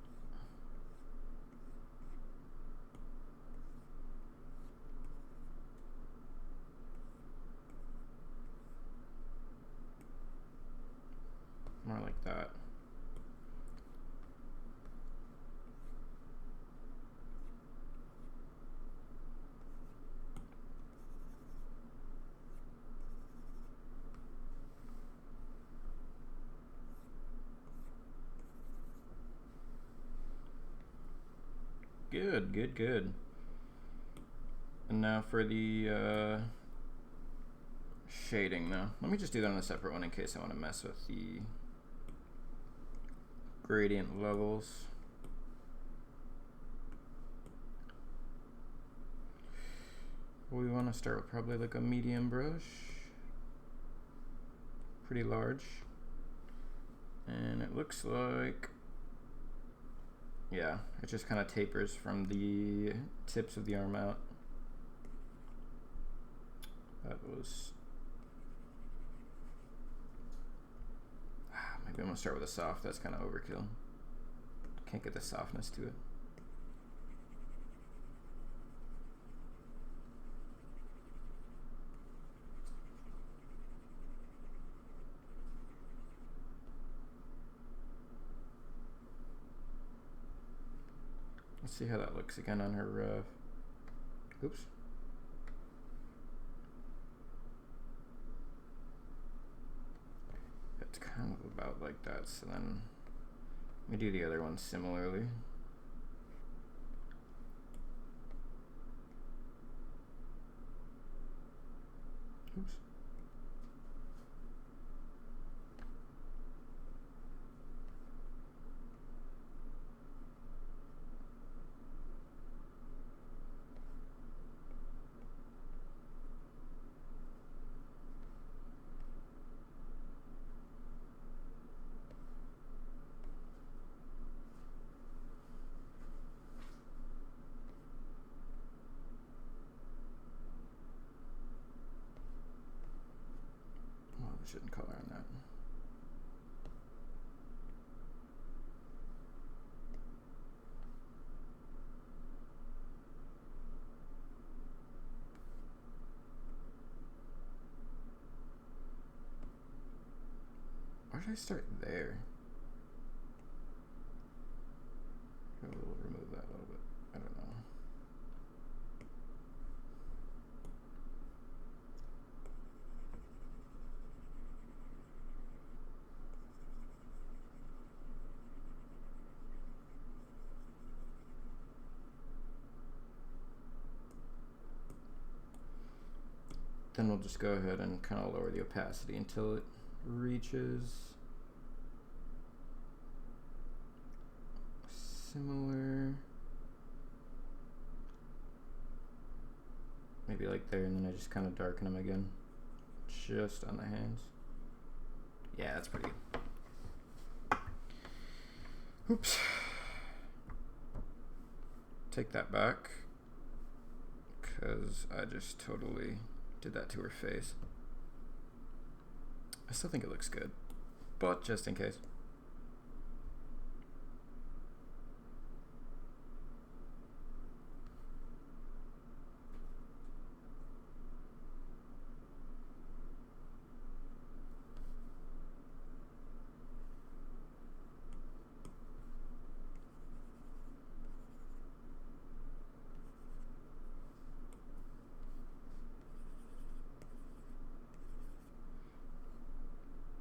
More like that. Good. And now for the shading now. Let me just do that on a separate one in case I want to mess with the gradient levels. gonna start with probably like a medium brush. Pretty large. And it looks like, yeah, it just kind of tapers from the tips of the arm out. That was, maybe I'm gonna start with a soft. That's kind of overkill. Can't get the softness to it. Let's see how that looks again on her, oops. It's kind of about like that, so then we do the other one similarly. Oops. Shouldn't color on that. Why did I start there? We'll remove that a little bit. I don't know. Then we'll just go ahead and kind of lower the opacity until it reaches similar, maybe like there, and then I just kind of darken them again, just on the hands. Yeah, that's pretty good. Oops. Take that back, because I just totally did that to her face. I still think it looks good, but just in case.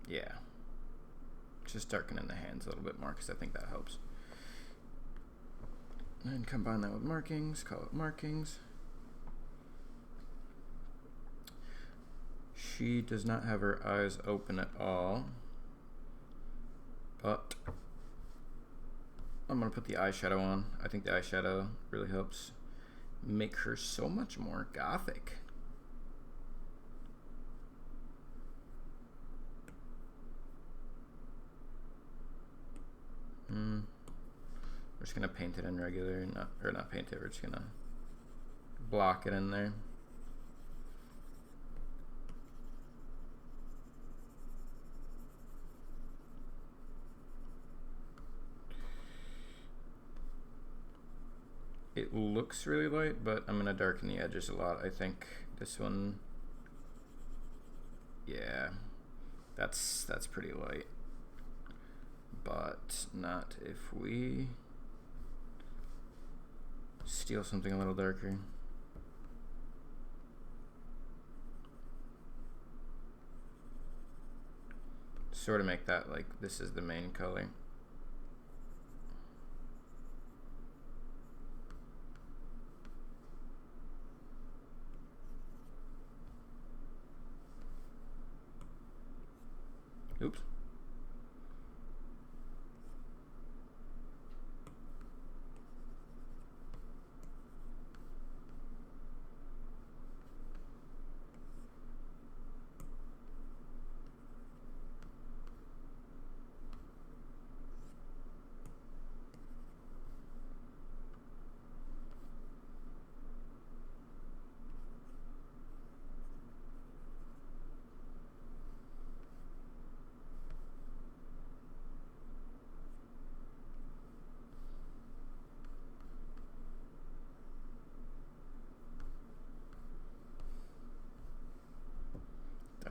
Yeah, just darkening the hands a little bit more because I think that helps. And combine that with markings, call it markings. She does not have her eyes open at all, but I'm gonna put the eyeshadow on. I think the eyeshadow really helps make her so much more gothic. We're just gonna paint it in regular, not paint it. We're just gonna block it in there. It looks really light, but I'm gonna darken the edges a lot. I think this one, yeah, that's pretty light, but not if we steal something a little darker. Sort of make that like this is the main color. Oops.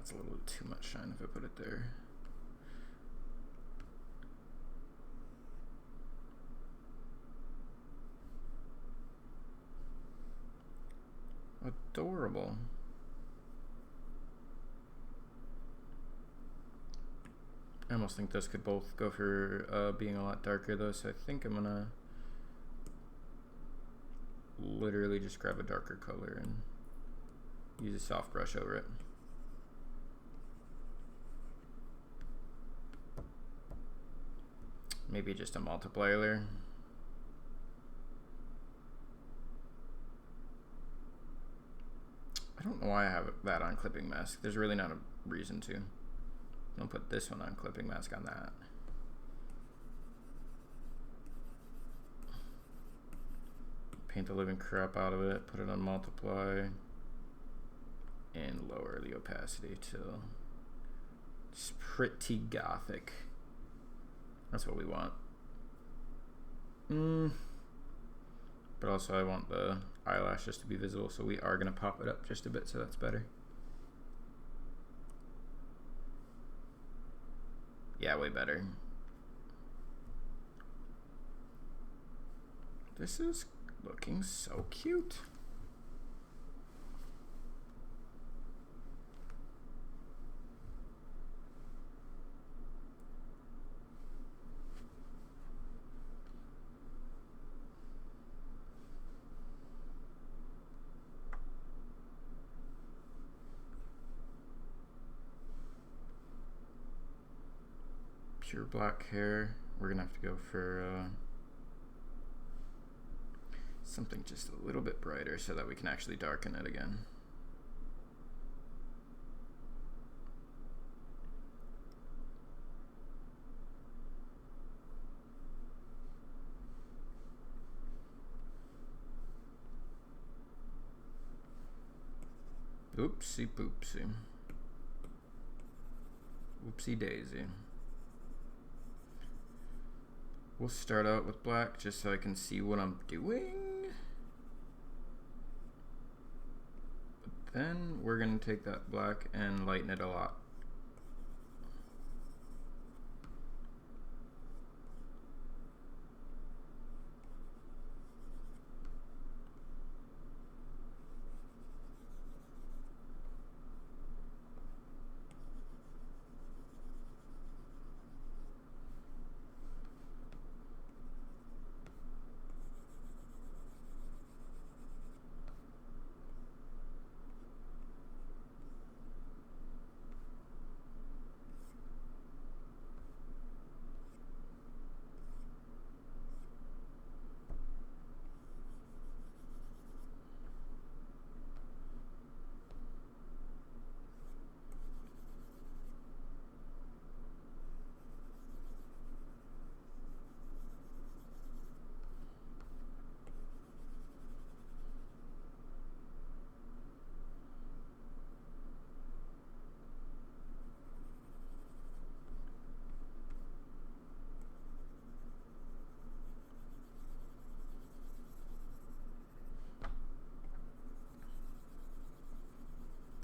That's a little too much shine if I put it there. Adorable. I almost think those could both go for being a lot darker though, so I think I'm gonna literally just grab a darker color and use a soft brush over it. Maybe just a multiplier layer. I don't know why I have that on clipping mask. There's really not a reason to. I'll put this one on clipping mask on that. Paint the living crap out of it, put it on multiply, and lower the opacity till it's pretty gothic. That's what we want. But also I want the eyelashes to be visible, so we are gonna pop it up just a bit, so that's better. Yeah, way better. This is looking so cute. Pure black hair. We're gonna have to go for something just a little bit brighter so that we can actually darken it again. Oopsie poopsie. Whoopsie daisy. We'll start out with black just so I can see what I'm doing. But then we're gonna take that black and lighten it a lot.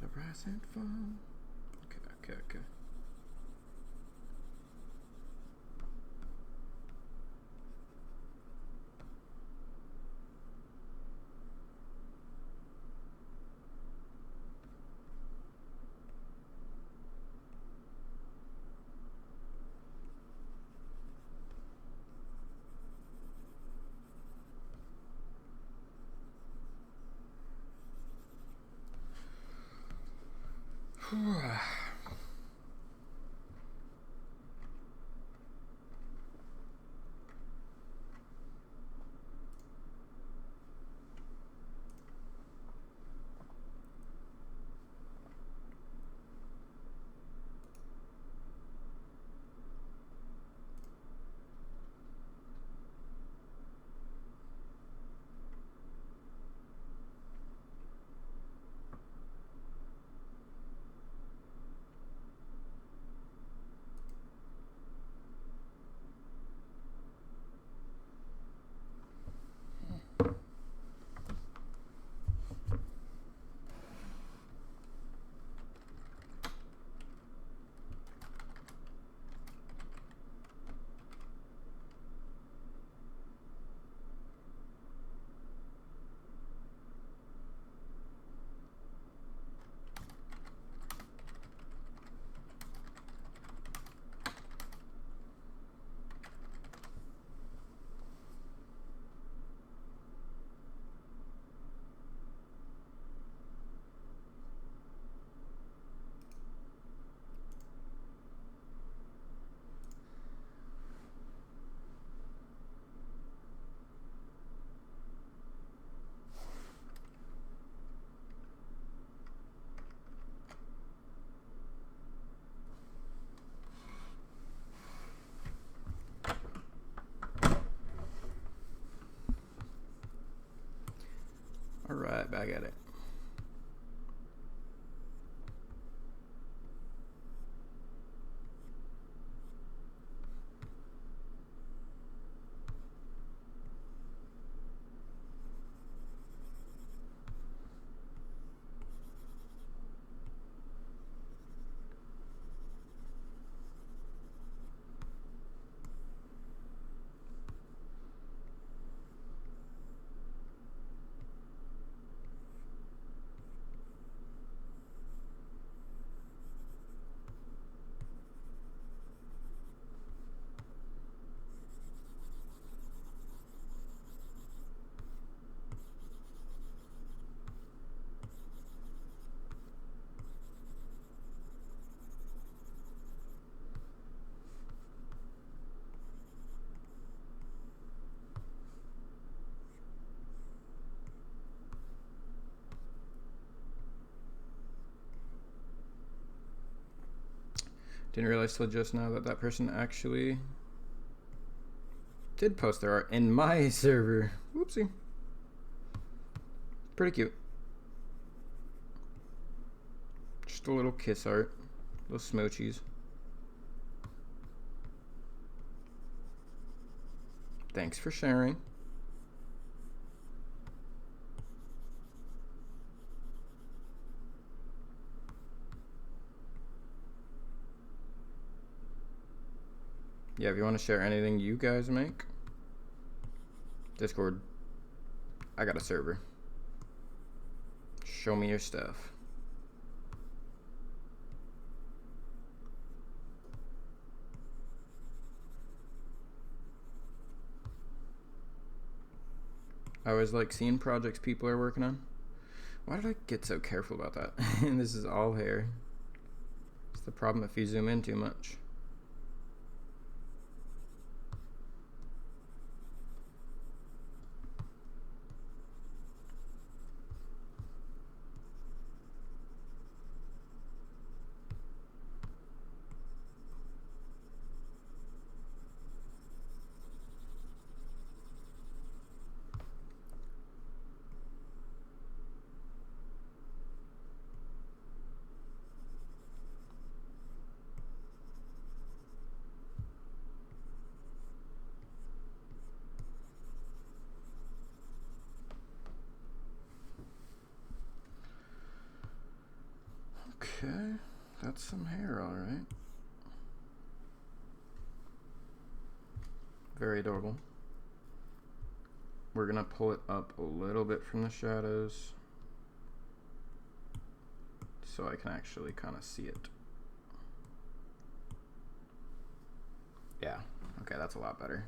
The present fun. Okay. Alright, back at it. Didn't realize till just now that that person actually did post their art in my server. Whoopsie. Pretty cute. Just a little kiss art. Little smoochies. Thanks for sharing. Yeah, if you want to share anything you guys make, Discord, I got a server. Show me your stuff. I always like seeing projects people are working on. Why did I get so careful about that? This is all hair. It's the problem if you zoom in too much. Okay, that's some hair, all right. Very adorable. We're gonna pull it up a little bit from the shadows so I can actually kind of see it. Yeah, okay, that's a lot better.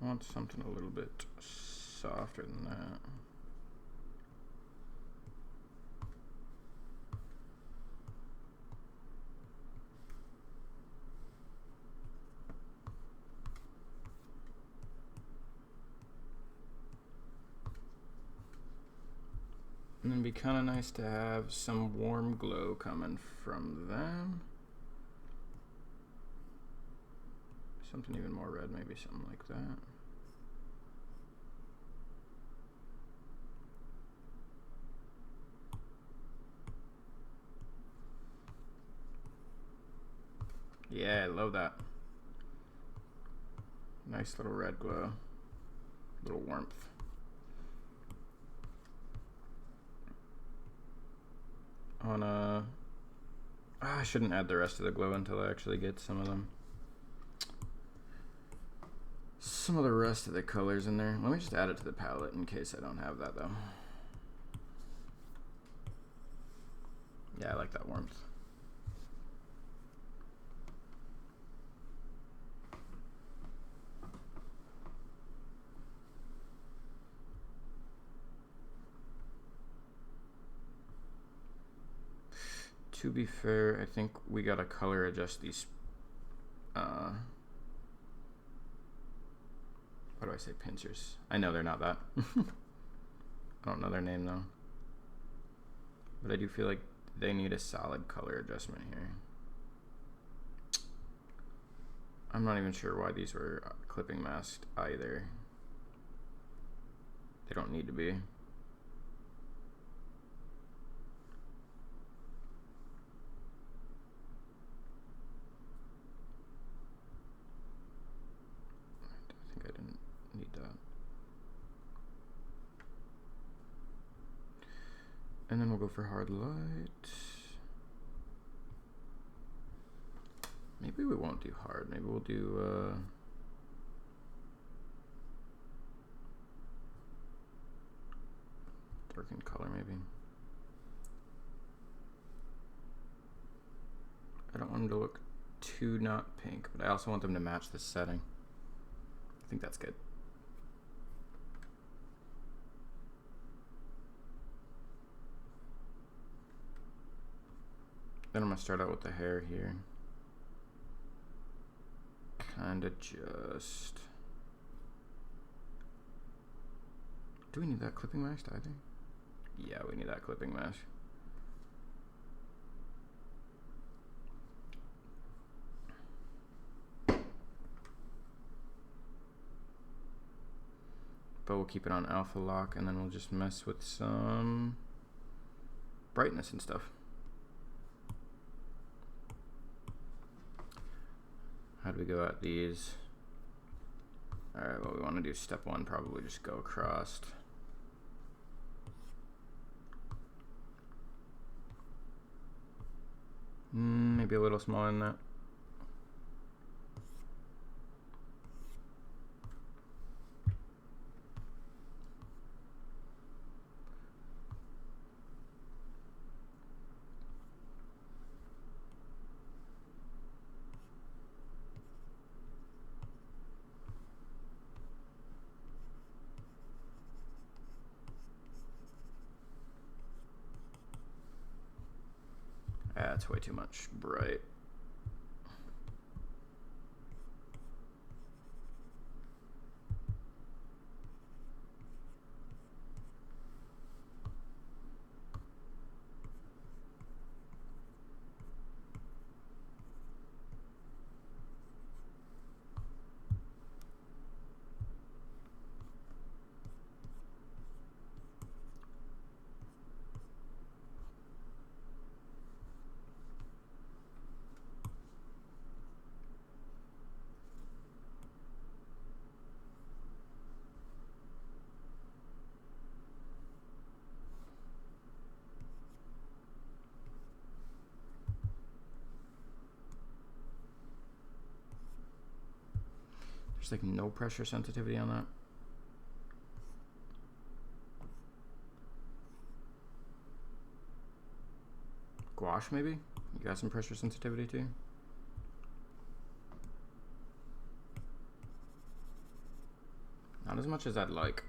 I want something a little bit softer than that. And then be kind of nice to have some warm glow coming from them. Something even more red, maybe something like that. Yeah, I love that. Nice little red glow. Little warmth. I shouldn't add the rest of the glow until I actually get some of the rest of the colors in there. Let me just add it to the palette in case I don't have that though. Yeah, I like that warmth. To be fair, I think we gotta color adjust these. What do I say? Pincers. I know they're not that. I don't know their name though. But I do feel like they need a solid color adjustment here. I'm not even sure why these were clipping masked either. They don't need to be. And then we'll go for hard light. Maybe we won't do hard. Maybe we'll do darken color maybe. I don't want them to look too not pink, but I also want them to match the setting. I think that's good. Then I'm gonna start out with the hair here. Kinda just. Do we need that clipping mesh, I think? Yeah, we need that clipping mesh. But we'll keep it on alpha lock and then we'll just mess with some brightness and stuff. How do we go at these? Alright, well, we want to do step one, probably just go across. Maybe a little smaller than that. That's way too much bright. There's like no pressure sensitivity on that. Gouache maybe? You got some pressure sensitivity too? Not as much as I'd like.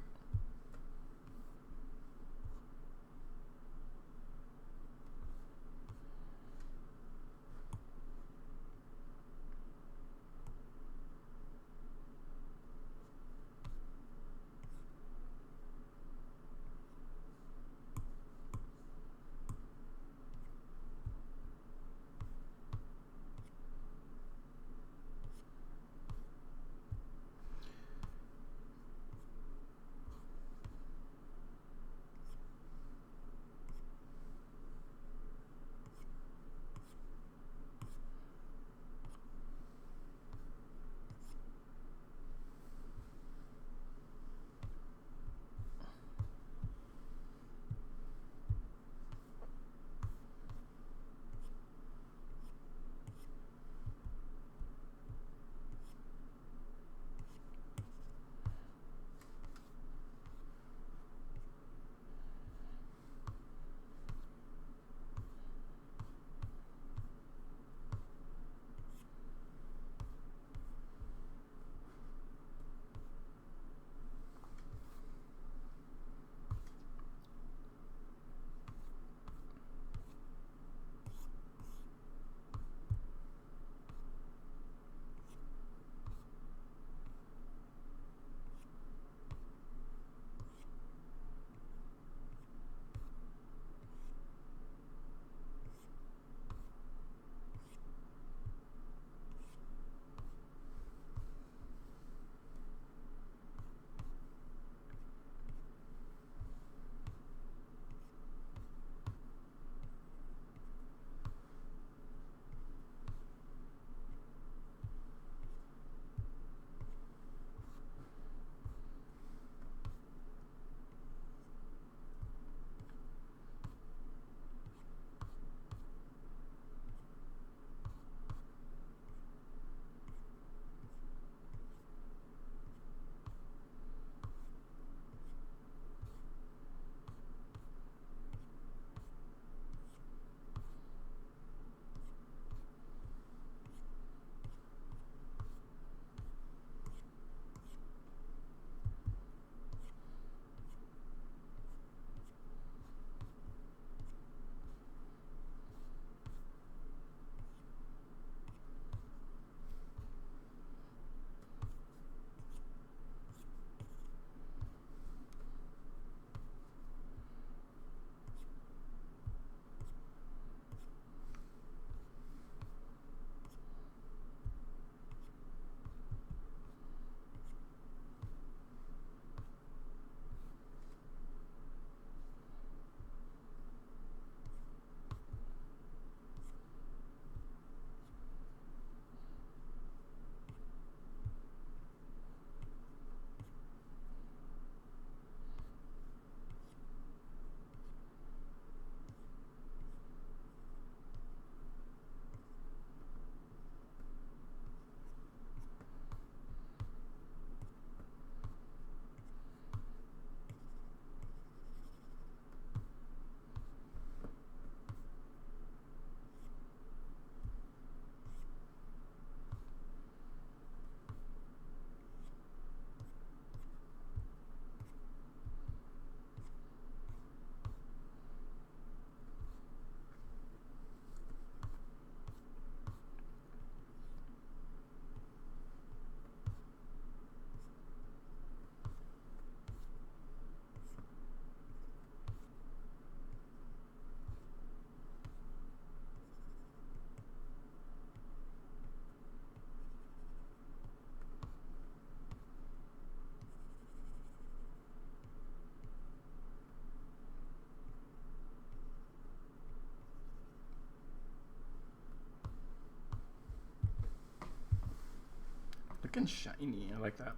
Looking shiny. I like that.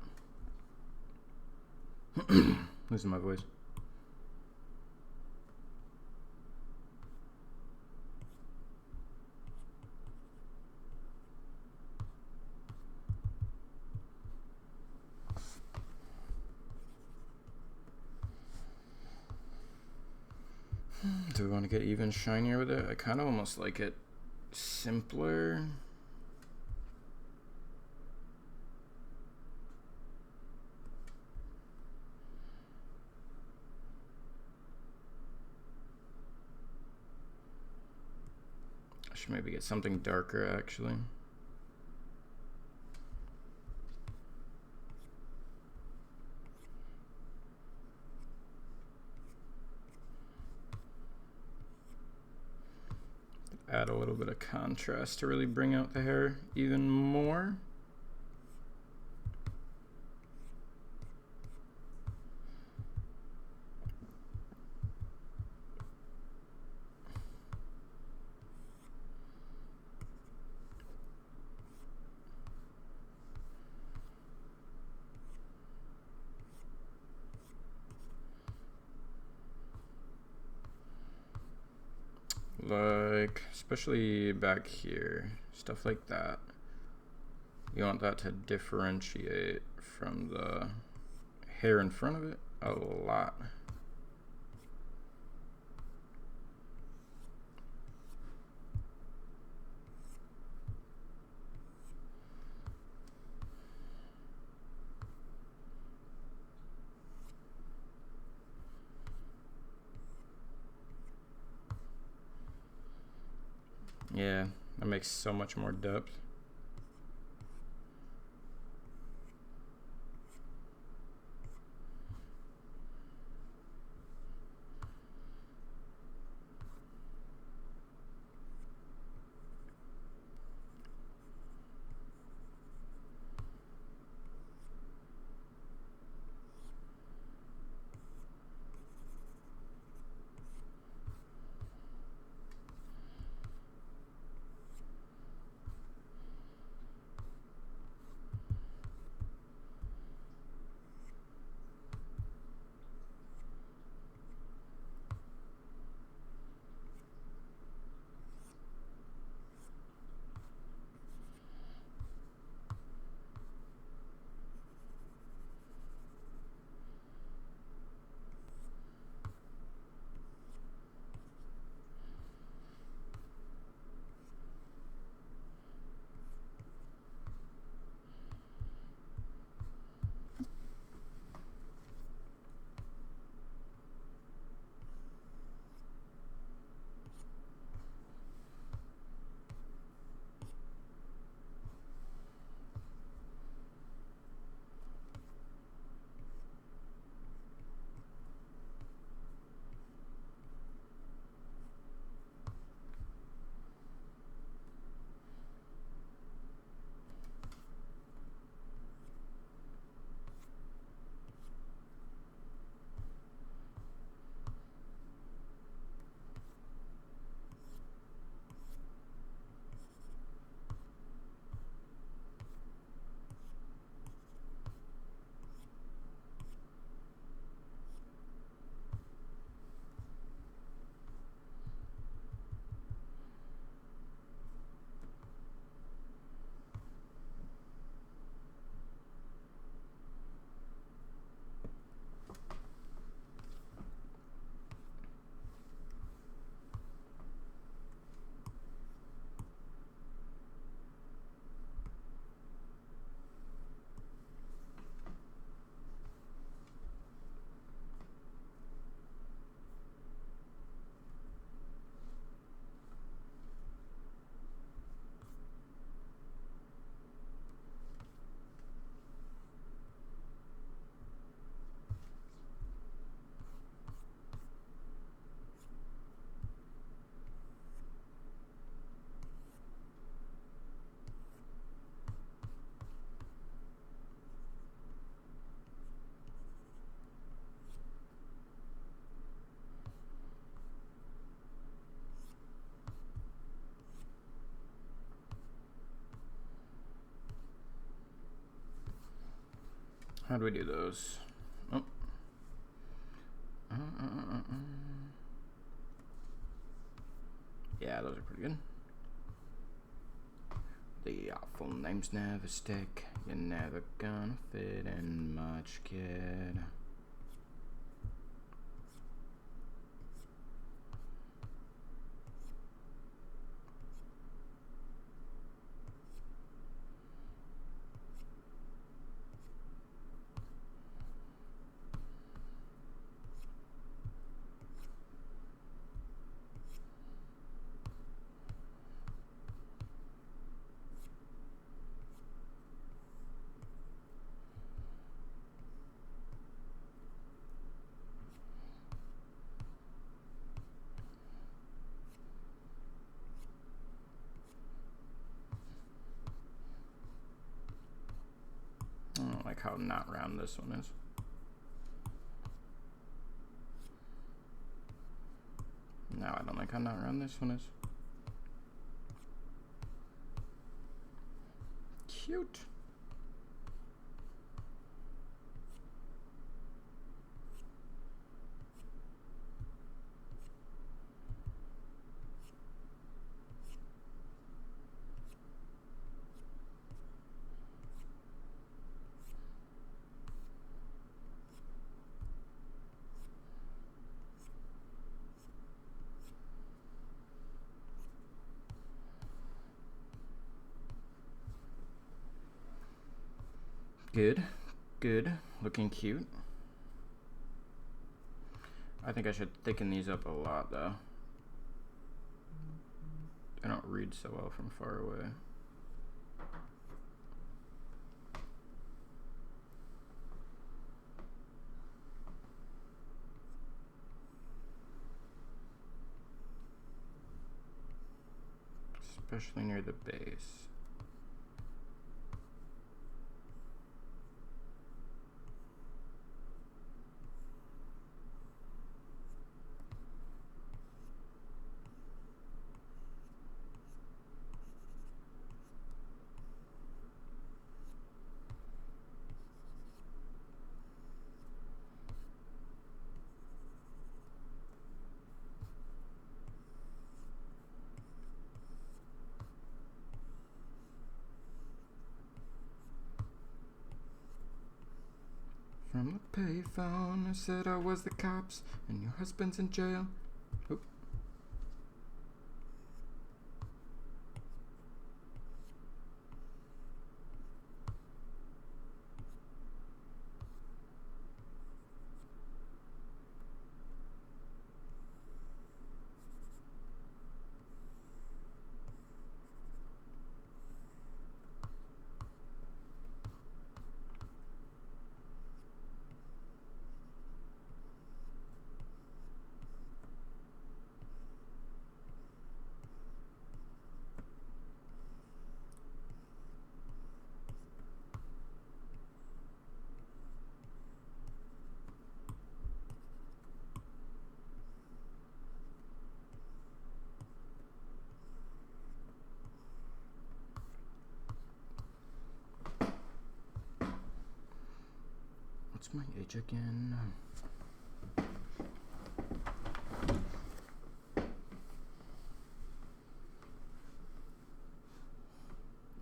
Losing my voice. Do we want to get even shinier with it? I kind of almost like it simpler. I should maybe get something darker actually. Add a little bit of contrast to really bring out the hair even more. Like, especially back here, stuff like that. You want that to differentiate from the hair in front of it a lot. Yeah, that makes so much more depth. How do we do those? Oh. Yeah, those are pretty good. The awful names never stick. You're never gonna fit in much, kid. I don't like how not round this one is. No, I don't like how not round this one is. Cute. Good, good, looking cute. I think I should thicken these up a lot though. They don't read so well from far away. Especially near the base. From the payphone, I said I was the cops, and your husband's in jail. Oop. What's my age again?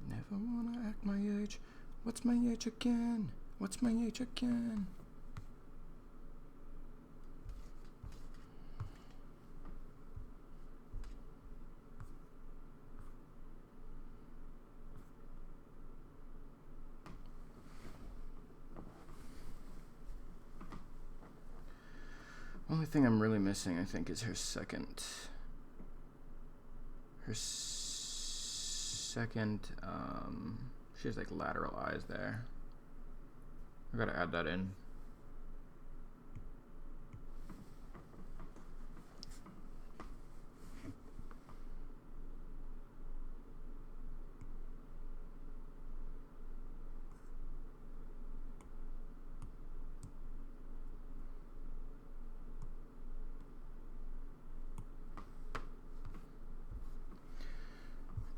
Never wanna act my age. What's my age again? What's my age again? Only thing I'm really missing, I think, is her second. She has like lateral eyes there. I gotta add that in.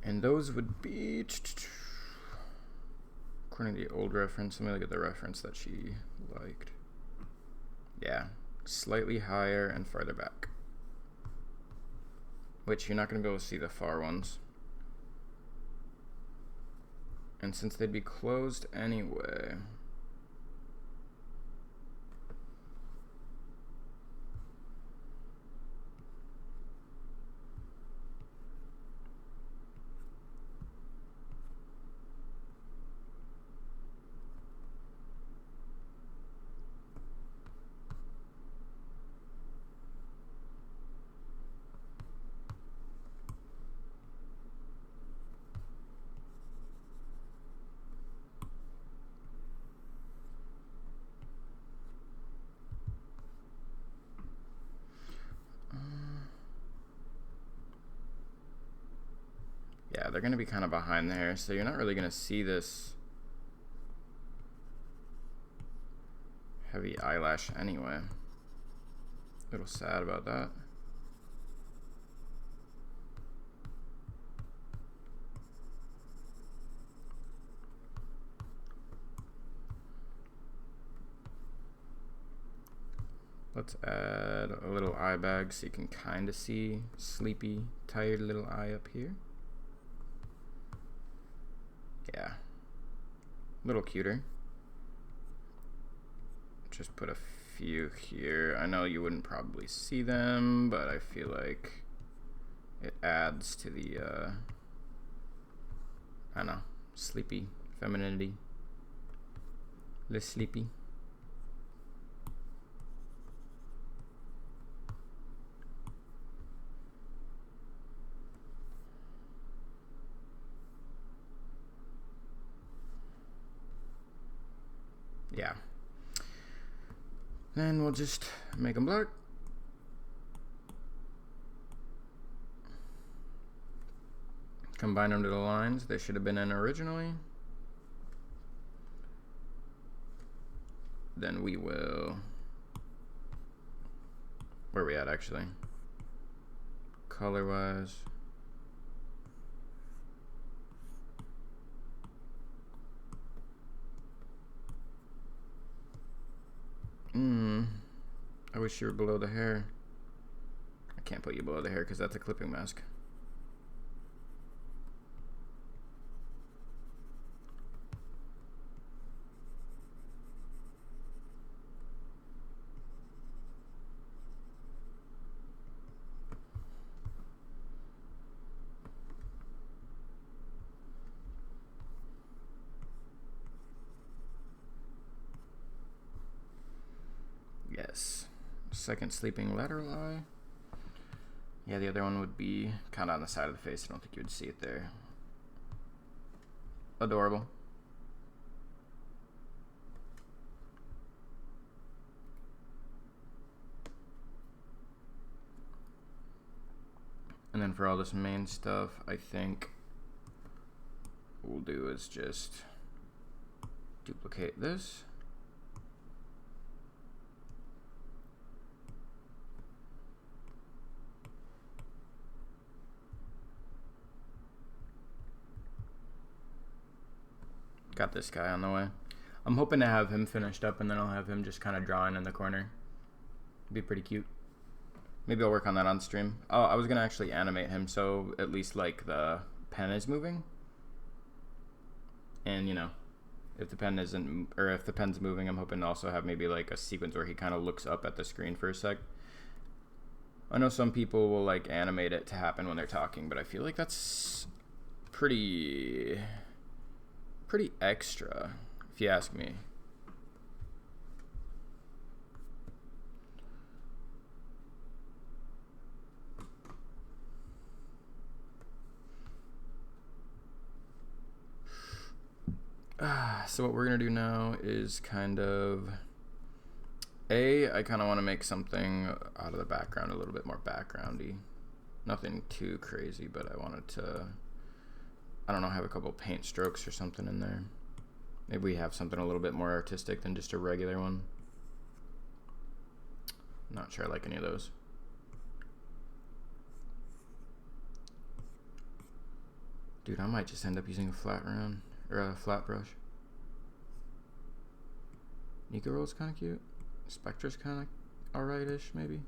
And those would be According to the old reference, let me look at the reference that she liked. Yeah, slightly higher and farther back. Which you're not going to be able to see the far ones. And since they'd be closed anyway... yeah, they're going to be kind of behind the hair, so you're not really going to see this heavy eyelash anyway. A little sad about that. Let's add a little eye bag so you can kind of see sleepy, tired little eye up here. Yeah, a little cuter. Just put a few here. I know you wouldn't probably see them, but I feel like it adds to the, I don't know, sleepy femininity. Less sleepy. Yeah. Then we'll just make them black. Combine them to the lines they should have been in originally. Then we will... Where are we at actually? Color-wise. I wish you were below the hair. I can't put you below the hair because that's a clipping mask. Yes. Second sleeping lateral eye. Yeah, the other one would be kind of on the side of the face. I don't think you would see it there. Adorable. And then for all this main stuff, I think what we'll do is just duplicate this. Got this guy on the way. I'm hoping to have him finished up and then I'll have him just kind of drawing in the corner. Be pretty cute. Maybe I'll work on that on stream. Oh, I was gonna actually animate him so at least like the pen is moving. And you know, if the pen isn't, or if the pen's moving, I'm hoping to also have maybe like a sequence where he kind of looks up at the screen for a sec. I know some people will like animate it to happen when they're talking, but I feel like that's pretty extra, if you ask me. So what we're gonna do now is kind of I kind of want to make something out of the background a little bit more backgroundy. Nothing too crazy, but I wanted to, I don't know, have a couple paint strokes or something in there. Maybe we have something a little bit more artistic than just a regular one. Not sure I like any of those. Dude, I might just end up using a flat round or a flat brush. Nika Roll's kind of cute. Spectre's kind of alright-ish, maybe.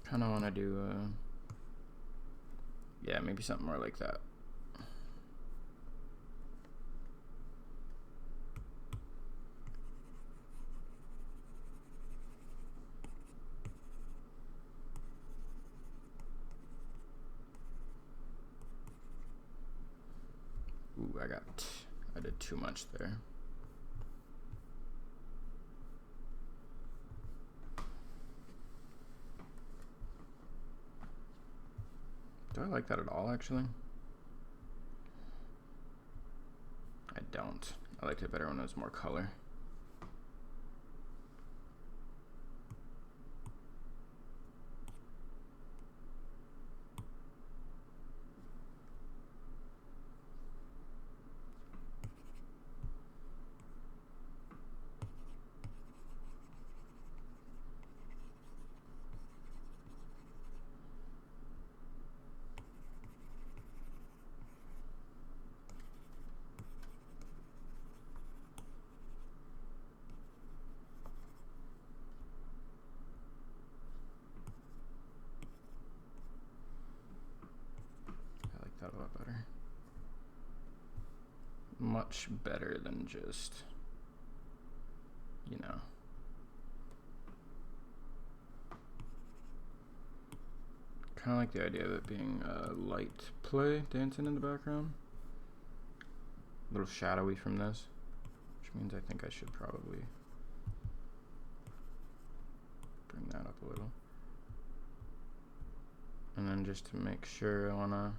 Kind of want to do, yeah, maybe something more like that. Ooh, I did too much there. Do I like that at all, actually? I don't. I liked it better when it was more color. A lot better. Much better than just, you know. Kind of like the idea of it being light play dancing in the background. A little shadowy from this, which means I think I should probably bring that up a little. And then just to make sure, I want to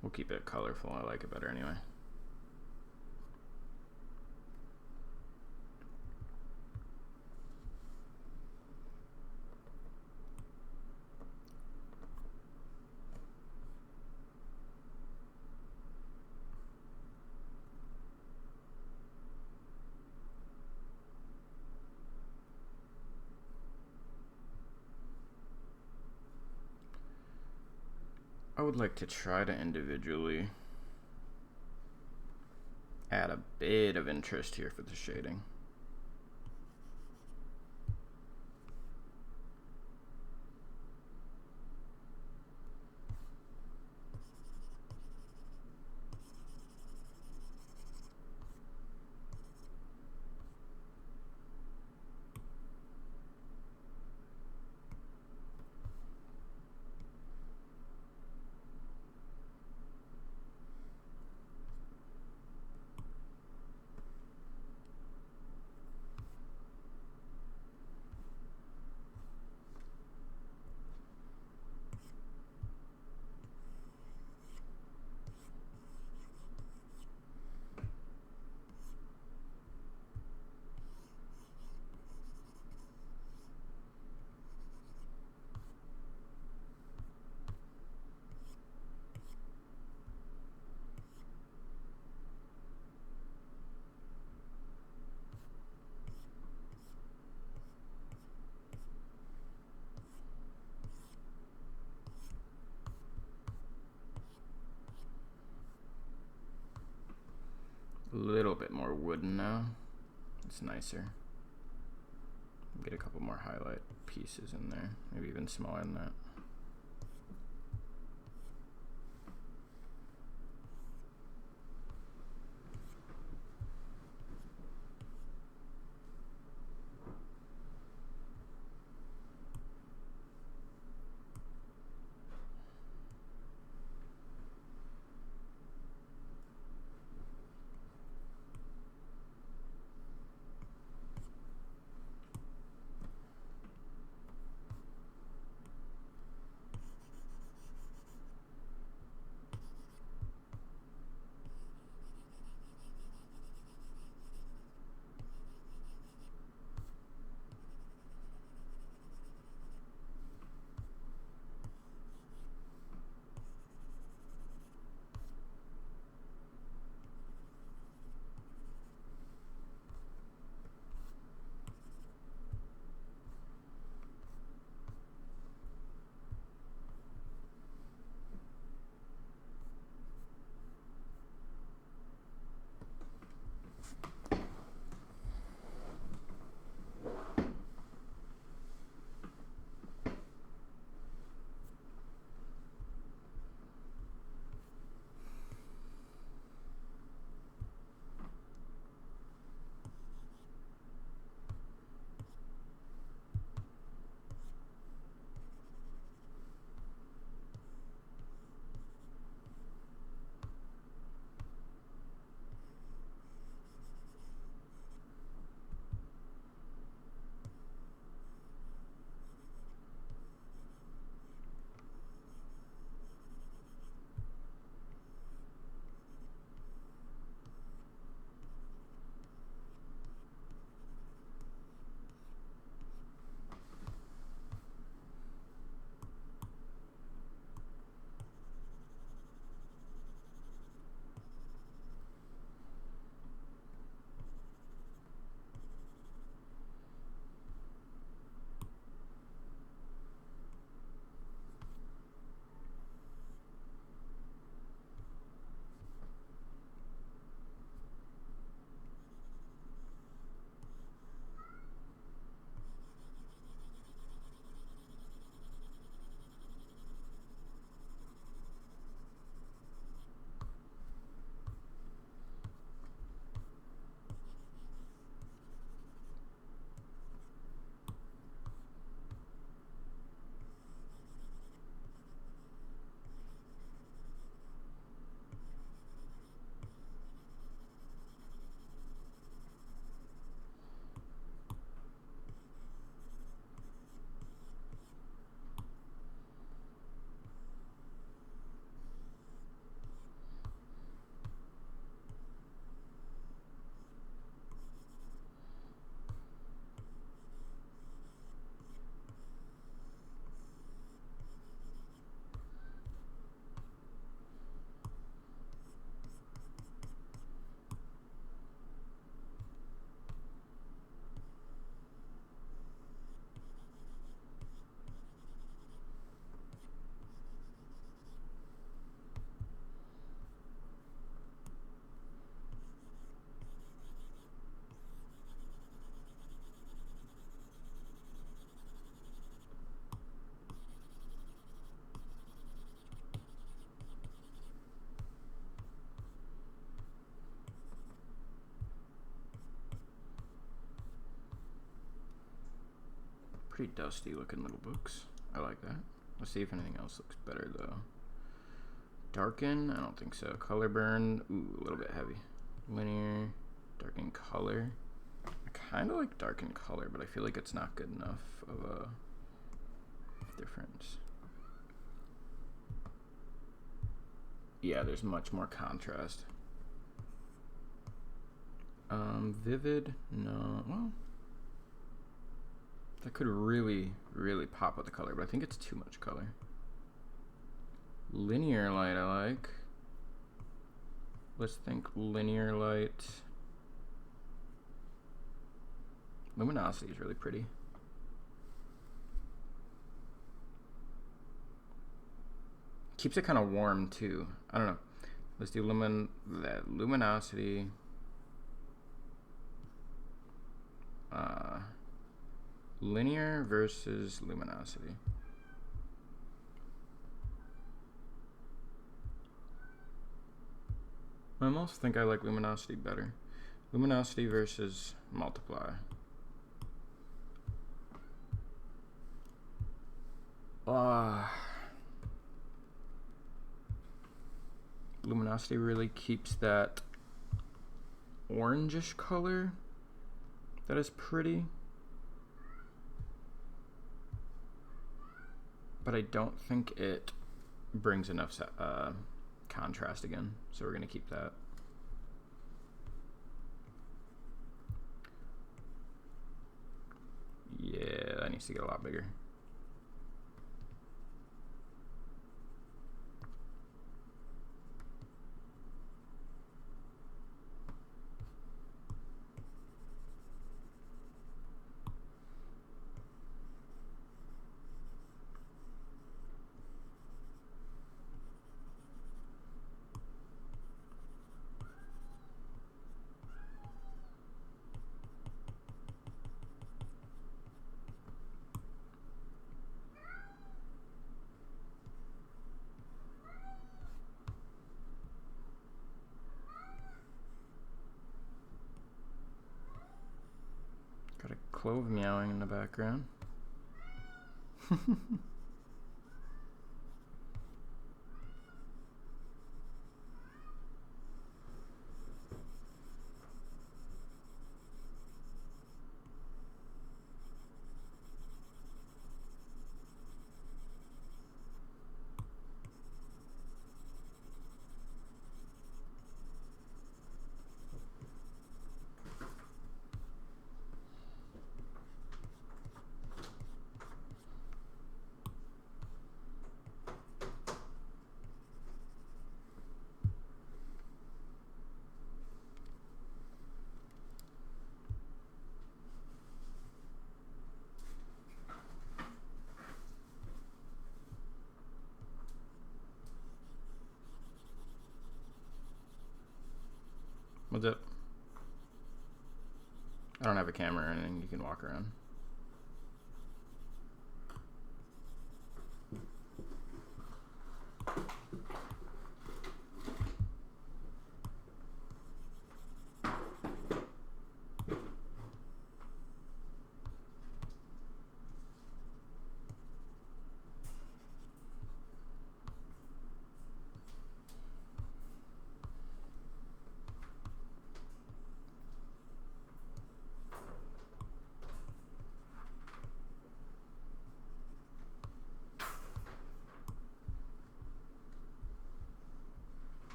we'll keep it colorful. I like it better anyway. I would like to try to individually add a bit of interest here for the shading. little bit more wooden now. It's nicer. Get a couple more highlight pieces in there, maybe even smaller than that. Pretty dusty looking little books. I like that. Let's see if anything else looks better though. Darken? I don't think so. Color burn? Ooh, a little bit heavy. Linear. Darken color. I kind of like darken color, but I feel like it's not good enough of a difference. Yeah, there's much more contrast. Vivid? No. Well, that could really, really pop with the color, but I think it's too much color. Linear light I like. Let's think linear light. Luminosity is really pretty. Keeps it kind of warm too. I don't know. Let's do luminosity. Linear versus luminosity. I almost think I like luminosity better. Luminosity versus multiply. Luminosity really keeps that orangish color that is pretty. But I don't think it brings enough contrast again, so we're going to keep that. Yeah, that needs to get a lot bigger. Got a clove meowing in the background. What's up? I don't have a camera or anything. You can walk around.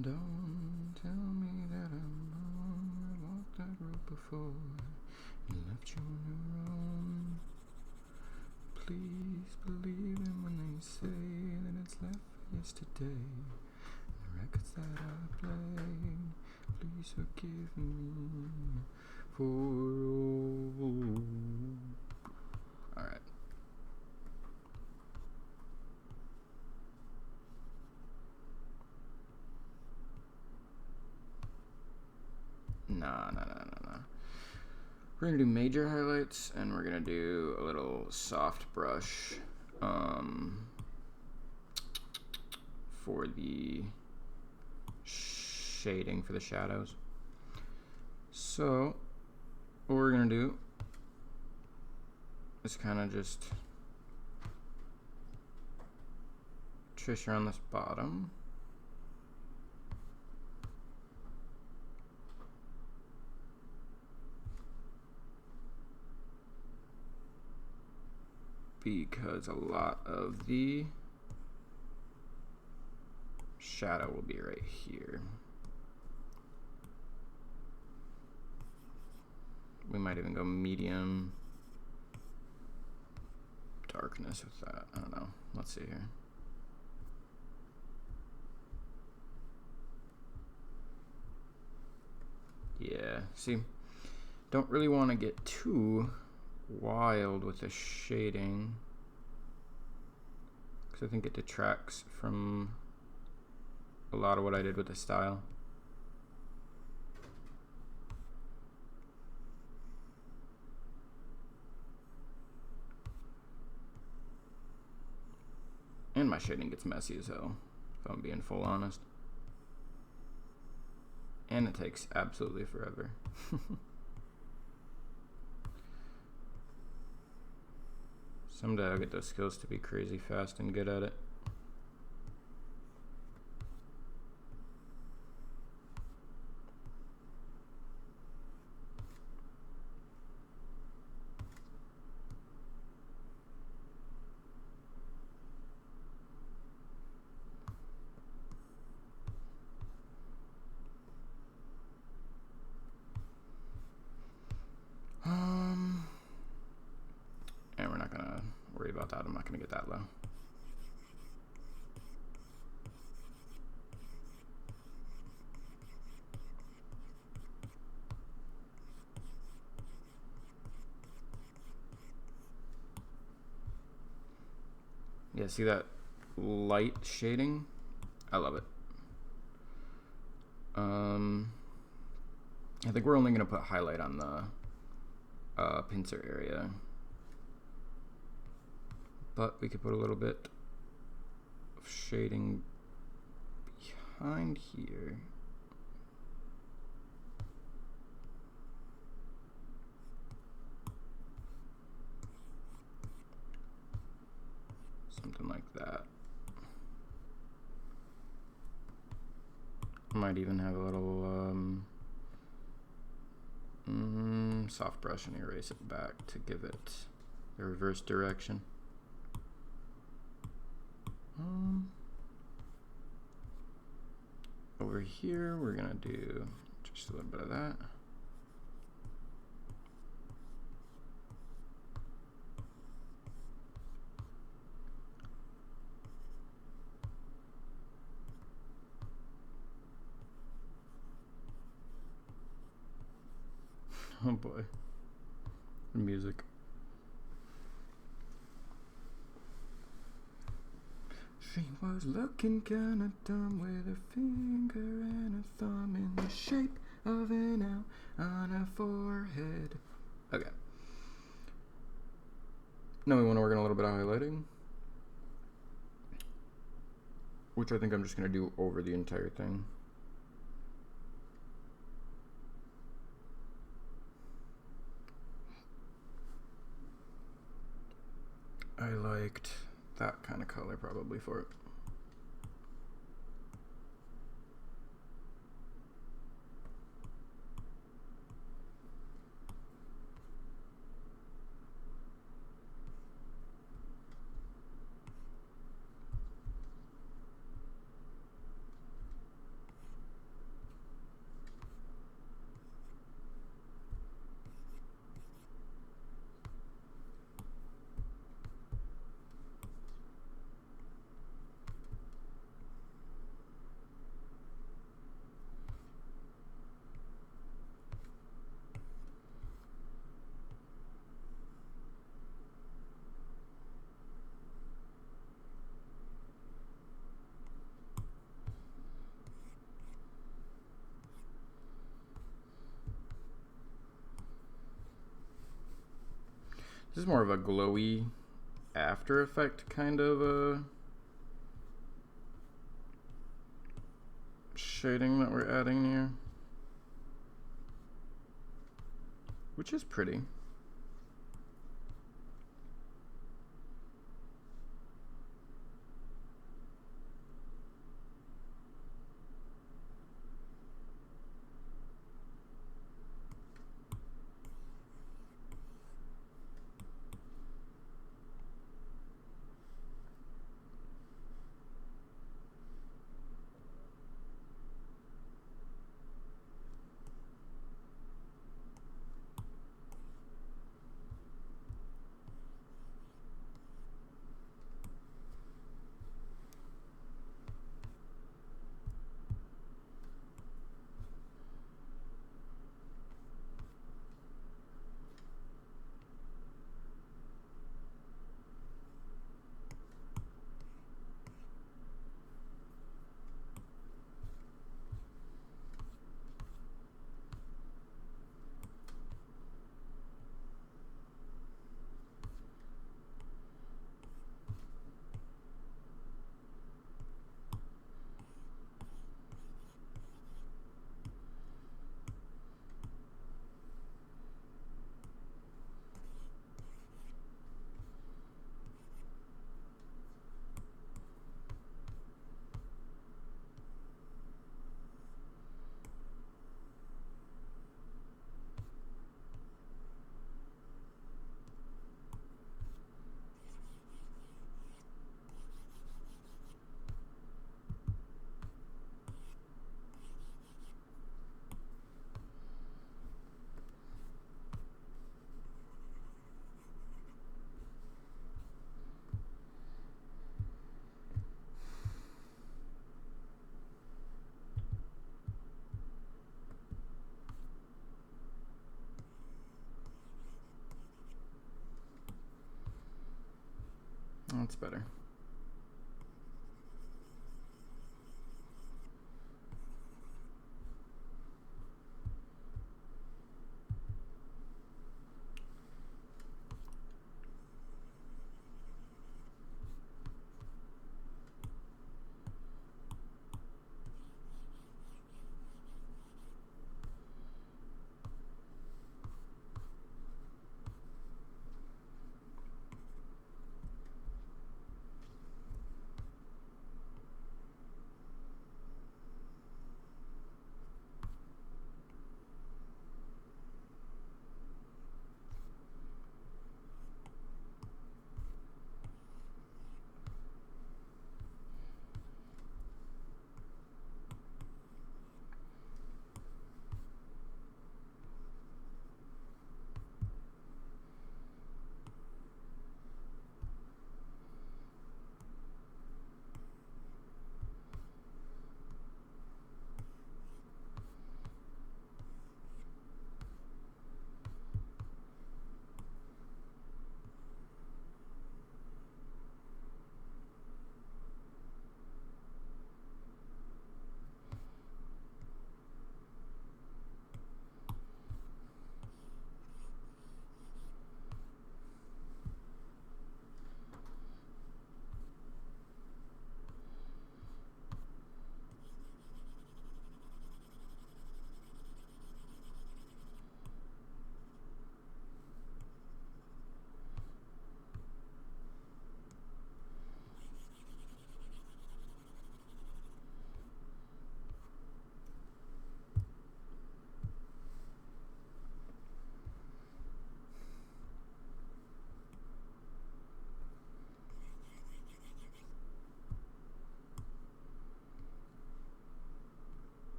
Don't tell me that I'm wrong. I walked that road before and left you on your own. Please believe them when they say that it's left for yesterday. The records that I play, please forgive me for all. Alright. Nah. We're gonna do major highlights and we're gonna do a little soft brush for the shading for the shadows. So what we're gonna do is kind of just trace around this bottom. Because a lot of the shadow will be right here. We might even go medium darkness with that. I don't know. Let's see here. Yeah, see, don't really want to get too wild with the shading because I think it detracts from a lot of what I did with the style. And my shading gets messy as hell, if I'm being full honest. And it takes absolutely forever. Someday I'll get those skills to be crazy fast and good at it. And we're not gonna worry about that. I'm not gonna get that low. Yeah, see that light shading? I love it. I think we're only gonna put highlight on the pincer area. But we could put a little bit of shading behind here. Something like that. Might even have a little soft brush and erase it back to give it the reverse direction. Over here, we're gonna do just a little bit of that. Oh boy, the music. She was looking kinda dumb with a finger and a thumb in the shape of an L on her forehead. Okay. Now we want to work on a little bit of highlighting, which I think I'm just going to do over the entire thing. I liked that kind of color probably for it. This is more of a glowy After Effect kind of shading that we're adding here, which is pretty. That's better.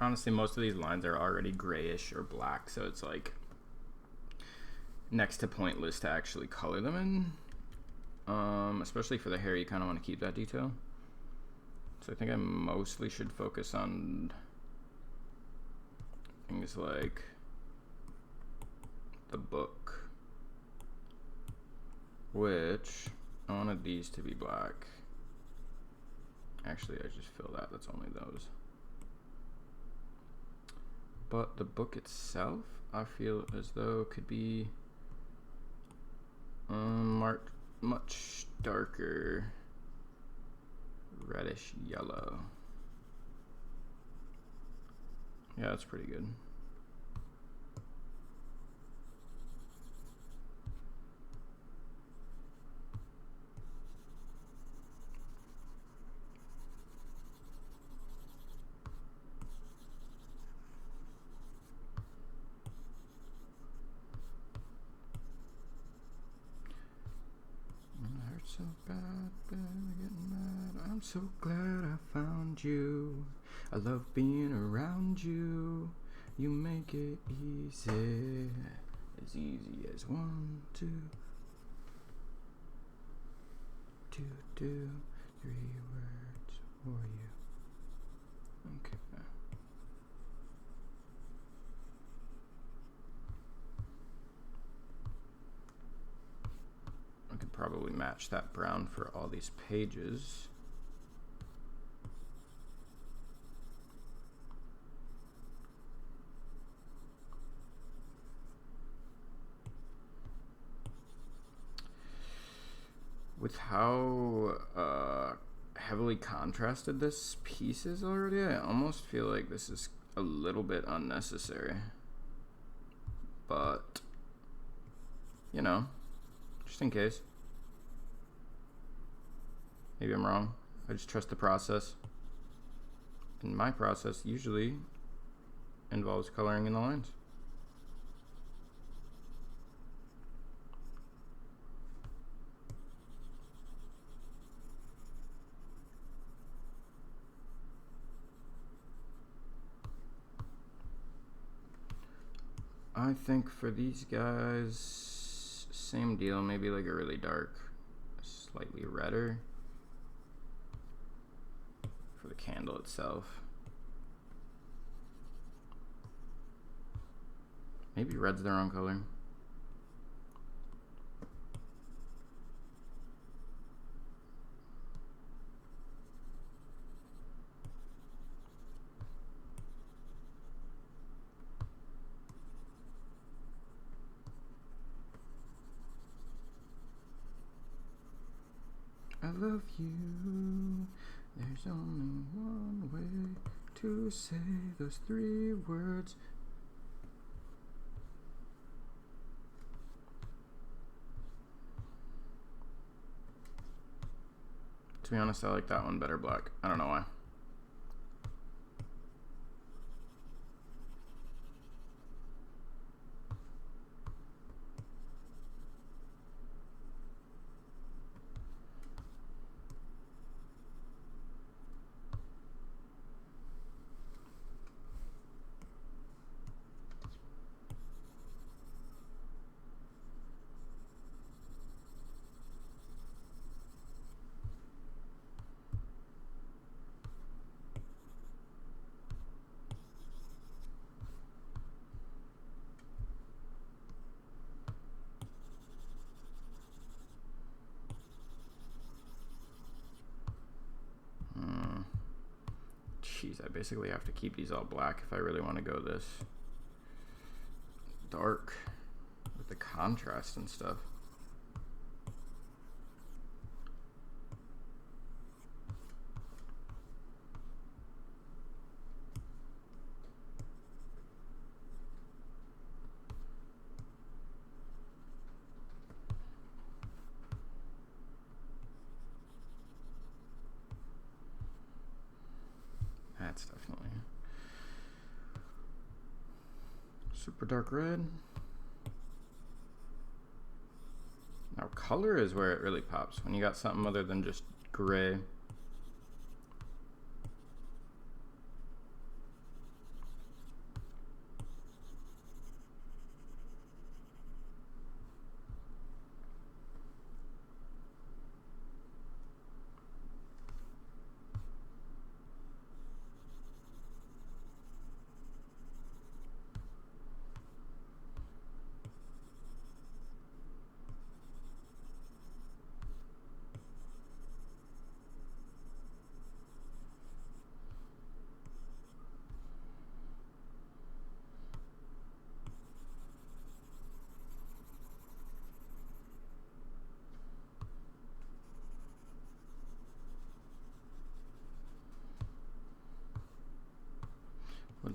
Honestly, most of these lines are already grayish or black, so it's like next to pointless to actually color them in. Especially for the hair, you kind of want to keep that detail. So I think I mostly should focus on things like the book, which I wanted these to be black. Actually, I just fill that. That's only those. But the book itself, I feel as though could be marked much darker reddish yellow. Yeah, that's pretty good. So bad, getting mad. I'm so glad I found you. I love being around you. You make it easy as 1, 2, 2, 2, 3 words for you. Okay. I could probably match that brown for all these pages. With how heavily contrasted this piece is already, I almost feel like this is a little bit unnecessary. But, you know, just in case. Maybe I'm wrong. I just trust the process. And my process usually involves coloring in the lines. I think for these guys, same deal, maybe like a really dark, slightly redder for the candle itself. Maybe red's the wrong color. I love you. There's only one way to say those 3 words. To be honest, I like that one better black. I don't know why. Jeez, I basically have to keep these all black if I really want to go this dark with the contrast and stuff. That's definitely super dark red. Now color is where it really pops, when you got something other than just gray.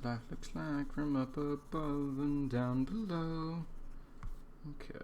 what life looks like from up above and down below. Okay.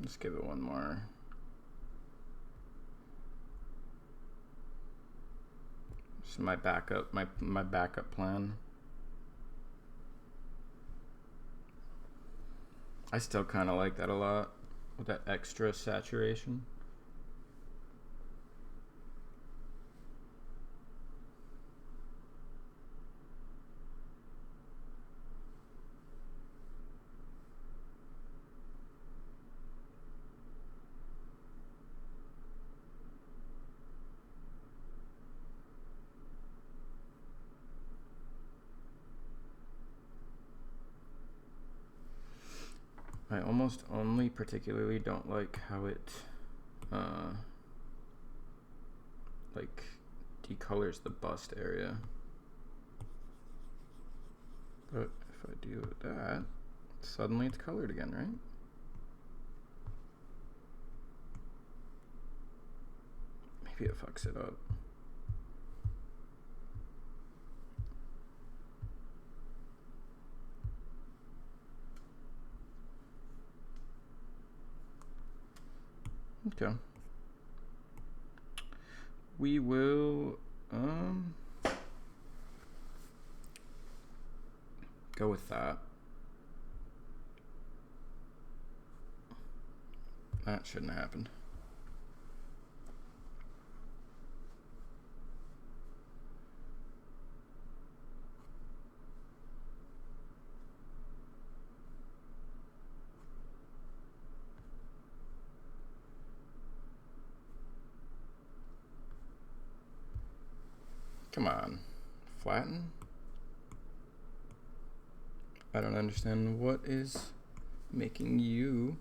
Let's give it one more. This is my backup, my backup plan. I still kind of like that a lot with that extra saturation. I almost only particularly don't like how it like decolors the bust area. But if I do that, suddenly it's colored again, right? Maybe it fucks it up. Okay. We will go with that. That shouldn't have happened. Come on, flatten. I don't understand what is making you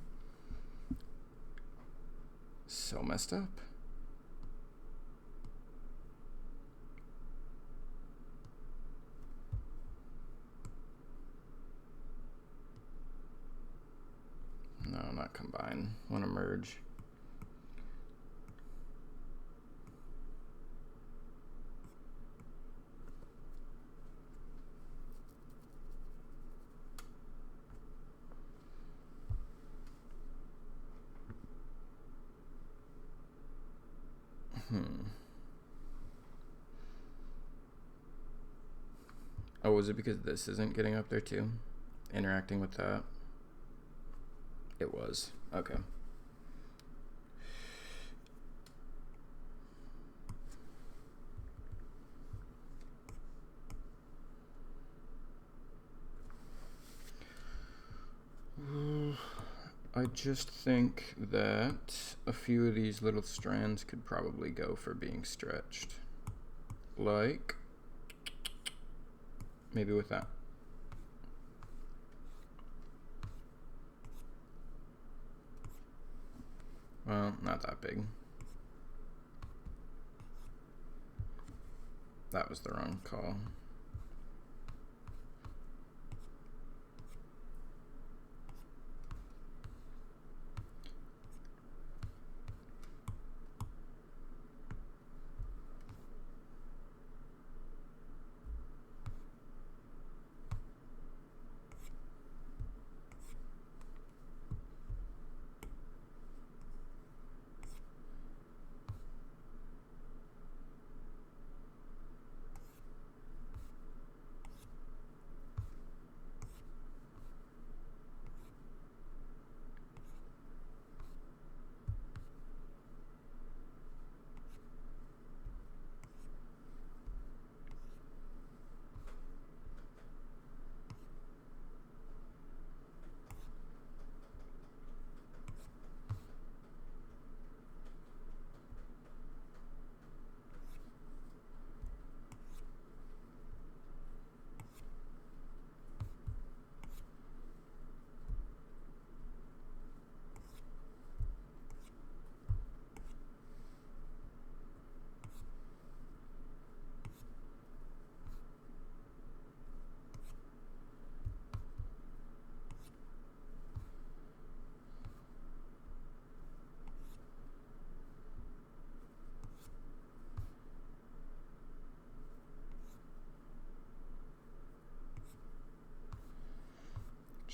so messed up. No, not combine. Want to merge. Oh, was it because this isn't getting up there too? Interacting with that? It was. Okay. I just think that a few of these little strands could probably go for being stretched. Like, maybe with that. Well, not that big. That was the wrong call.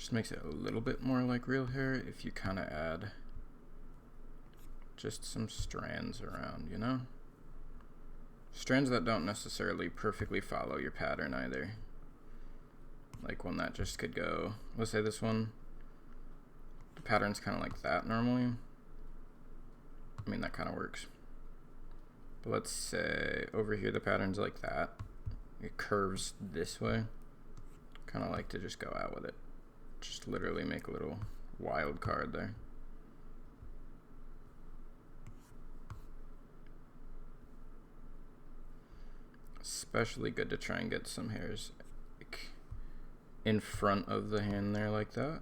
Just makes it a little bit more like real hair if you kind of add just some strands around, you know? Strands that don't necessarily perfectly follow your pattern either. Like one that just could go, let's say this one, the pattern's kind of like that normally. I mean, that kind of works. But let's say over here the pattern's like that. It curves this way. Kind of like to just go out with it. Just literally make a little wild card there. Especially good to try and get some hairs like in front of the hand there like that.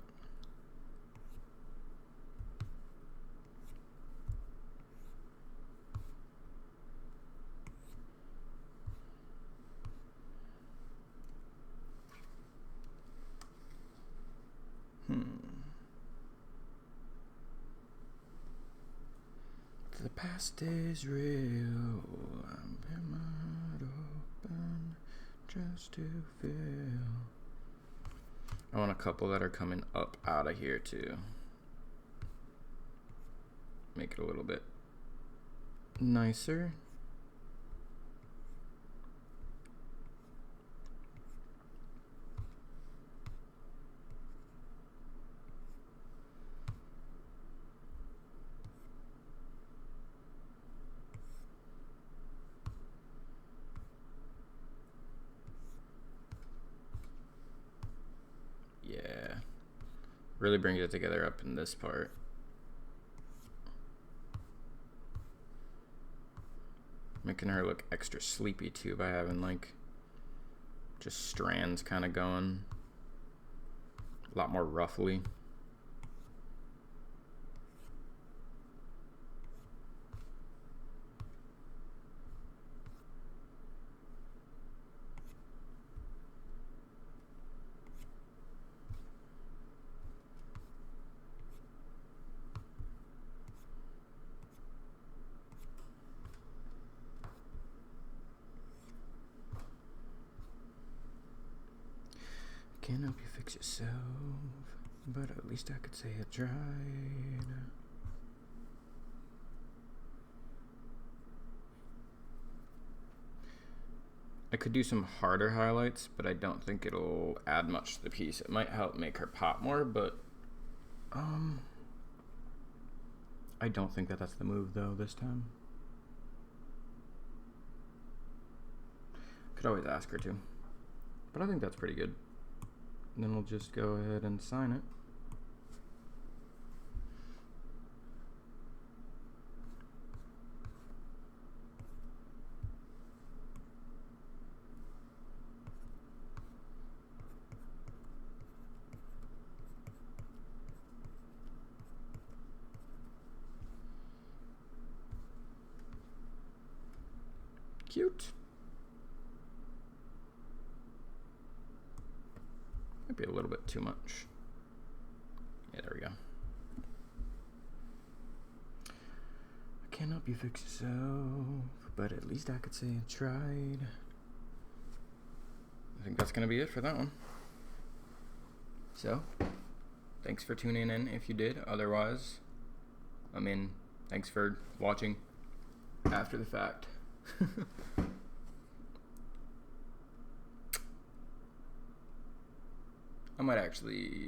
The past is real. I'm wide open just to feel. I want a couple that are coming up out of here too. Make it a little bit nicer. Yeah, really brings it together up in this part. Making her look extra sleepy too by having like just strands kind of going a lot more roughly. Can't help you fix yourself, but at least I could say I tried. I could do some harder highlights, but I don't think it'll add much to the piece. It might help make her pop more, but I don't think that that's the move though this time. Could always ask her to, but I think that's pretty good. And then we'll just go ahead and sign it. Cute. Might be a little bit too much. Yeah, there we go. I can't help you fix yourself, but at least I could say I tried. I think that's gonna be it for that one. So, thanks for tuning in if you did. Otherwise, I mean, thanks for watching after the fact. I might actually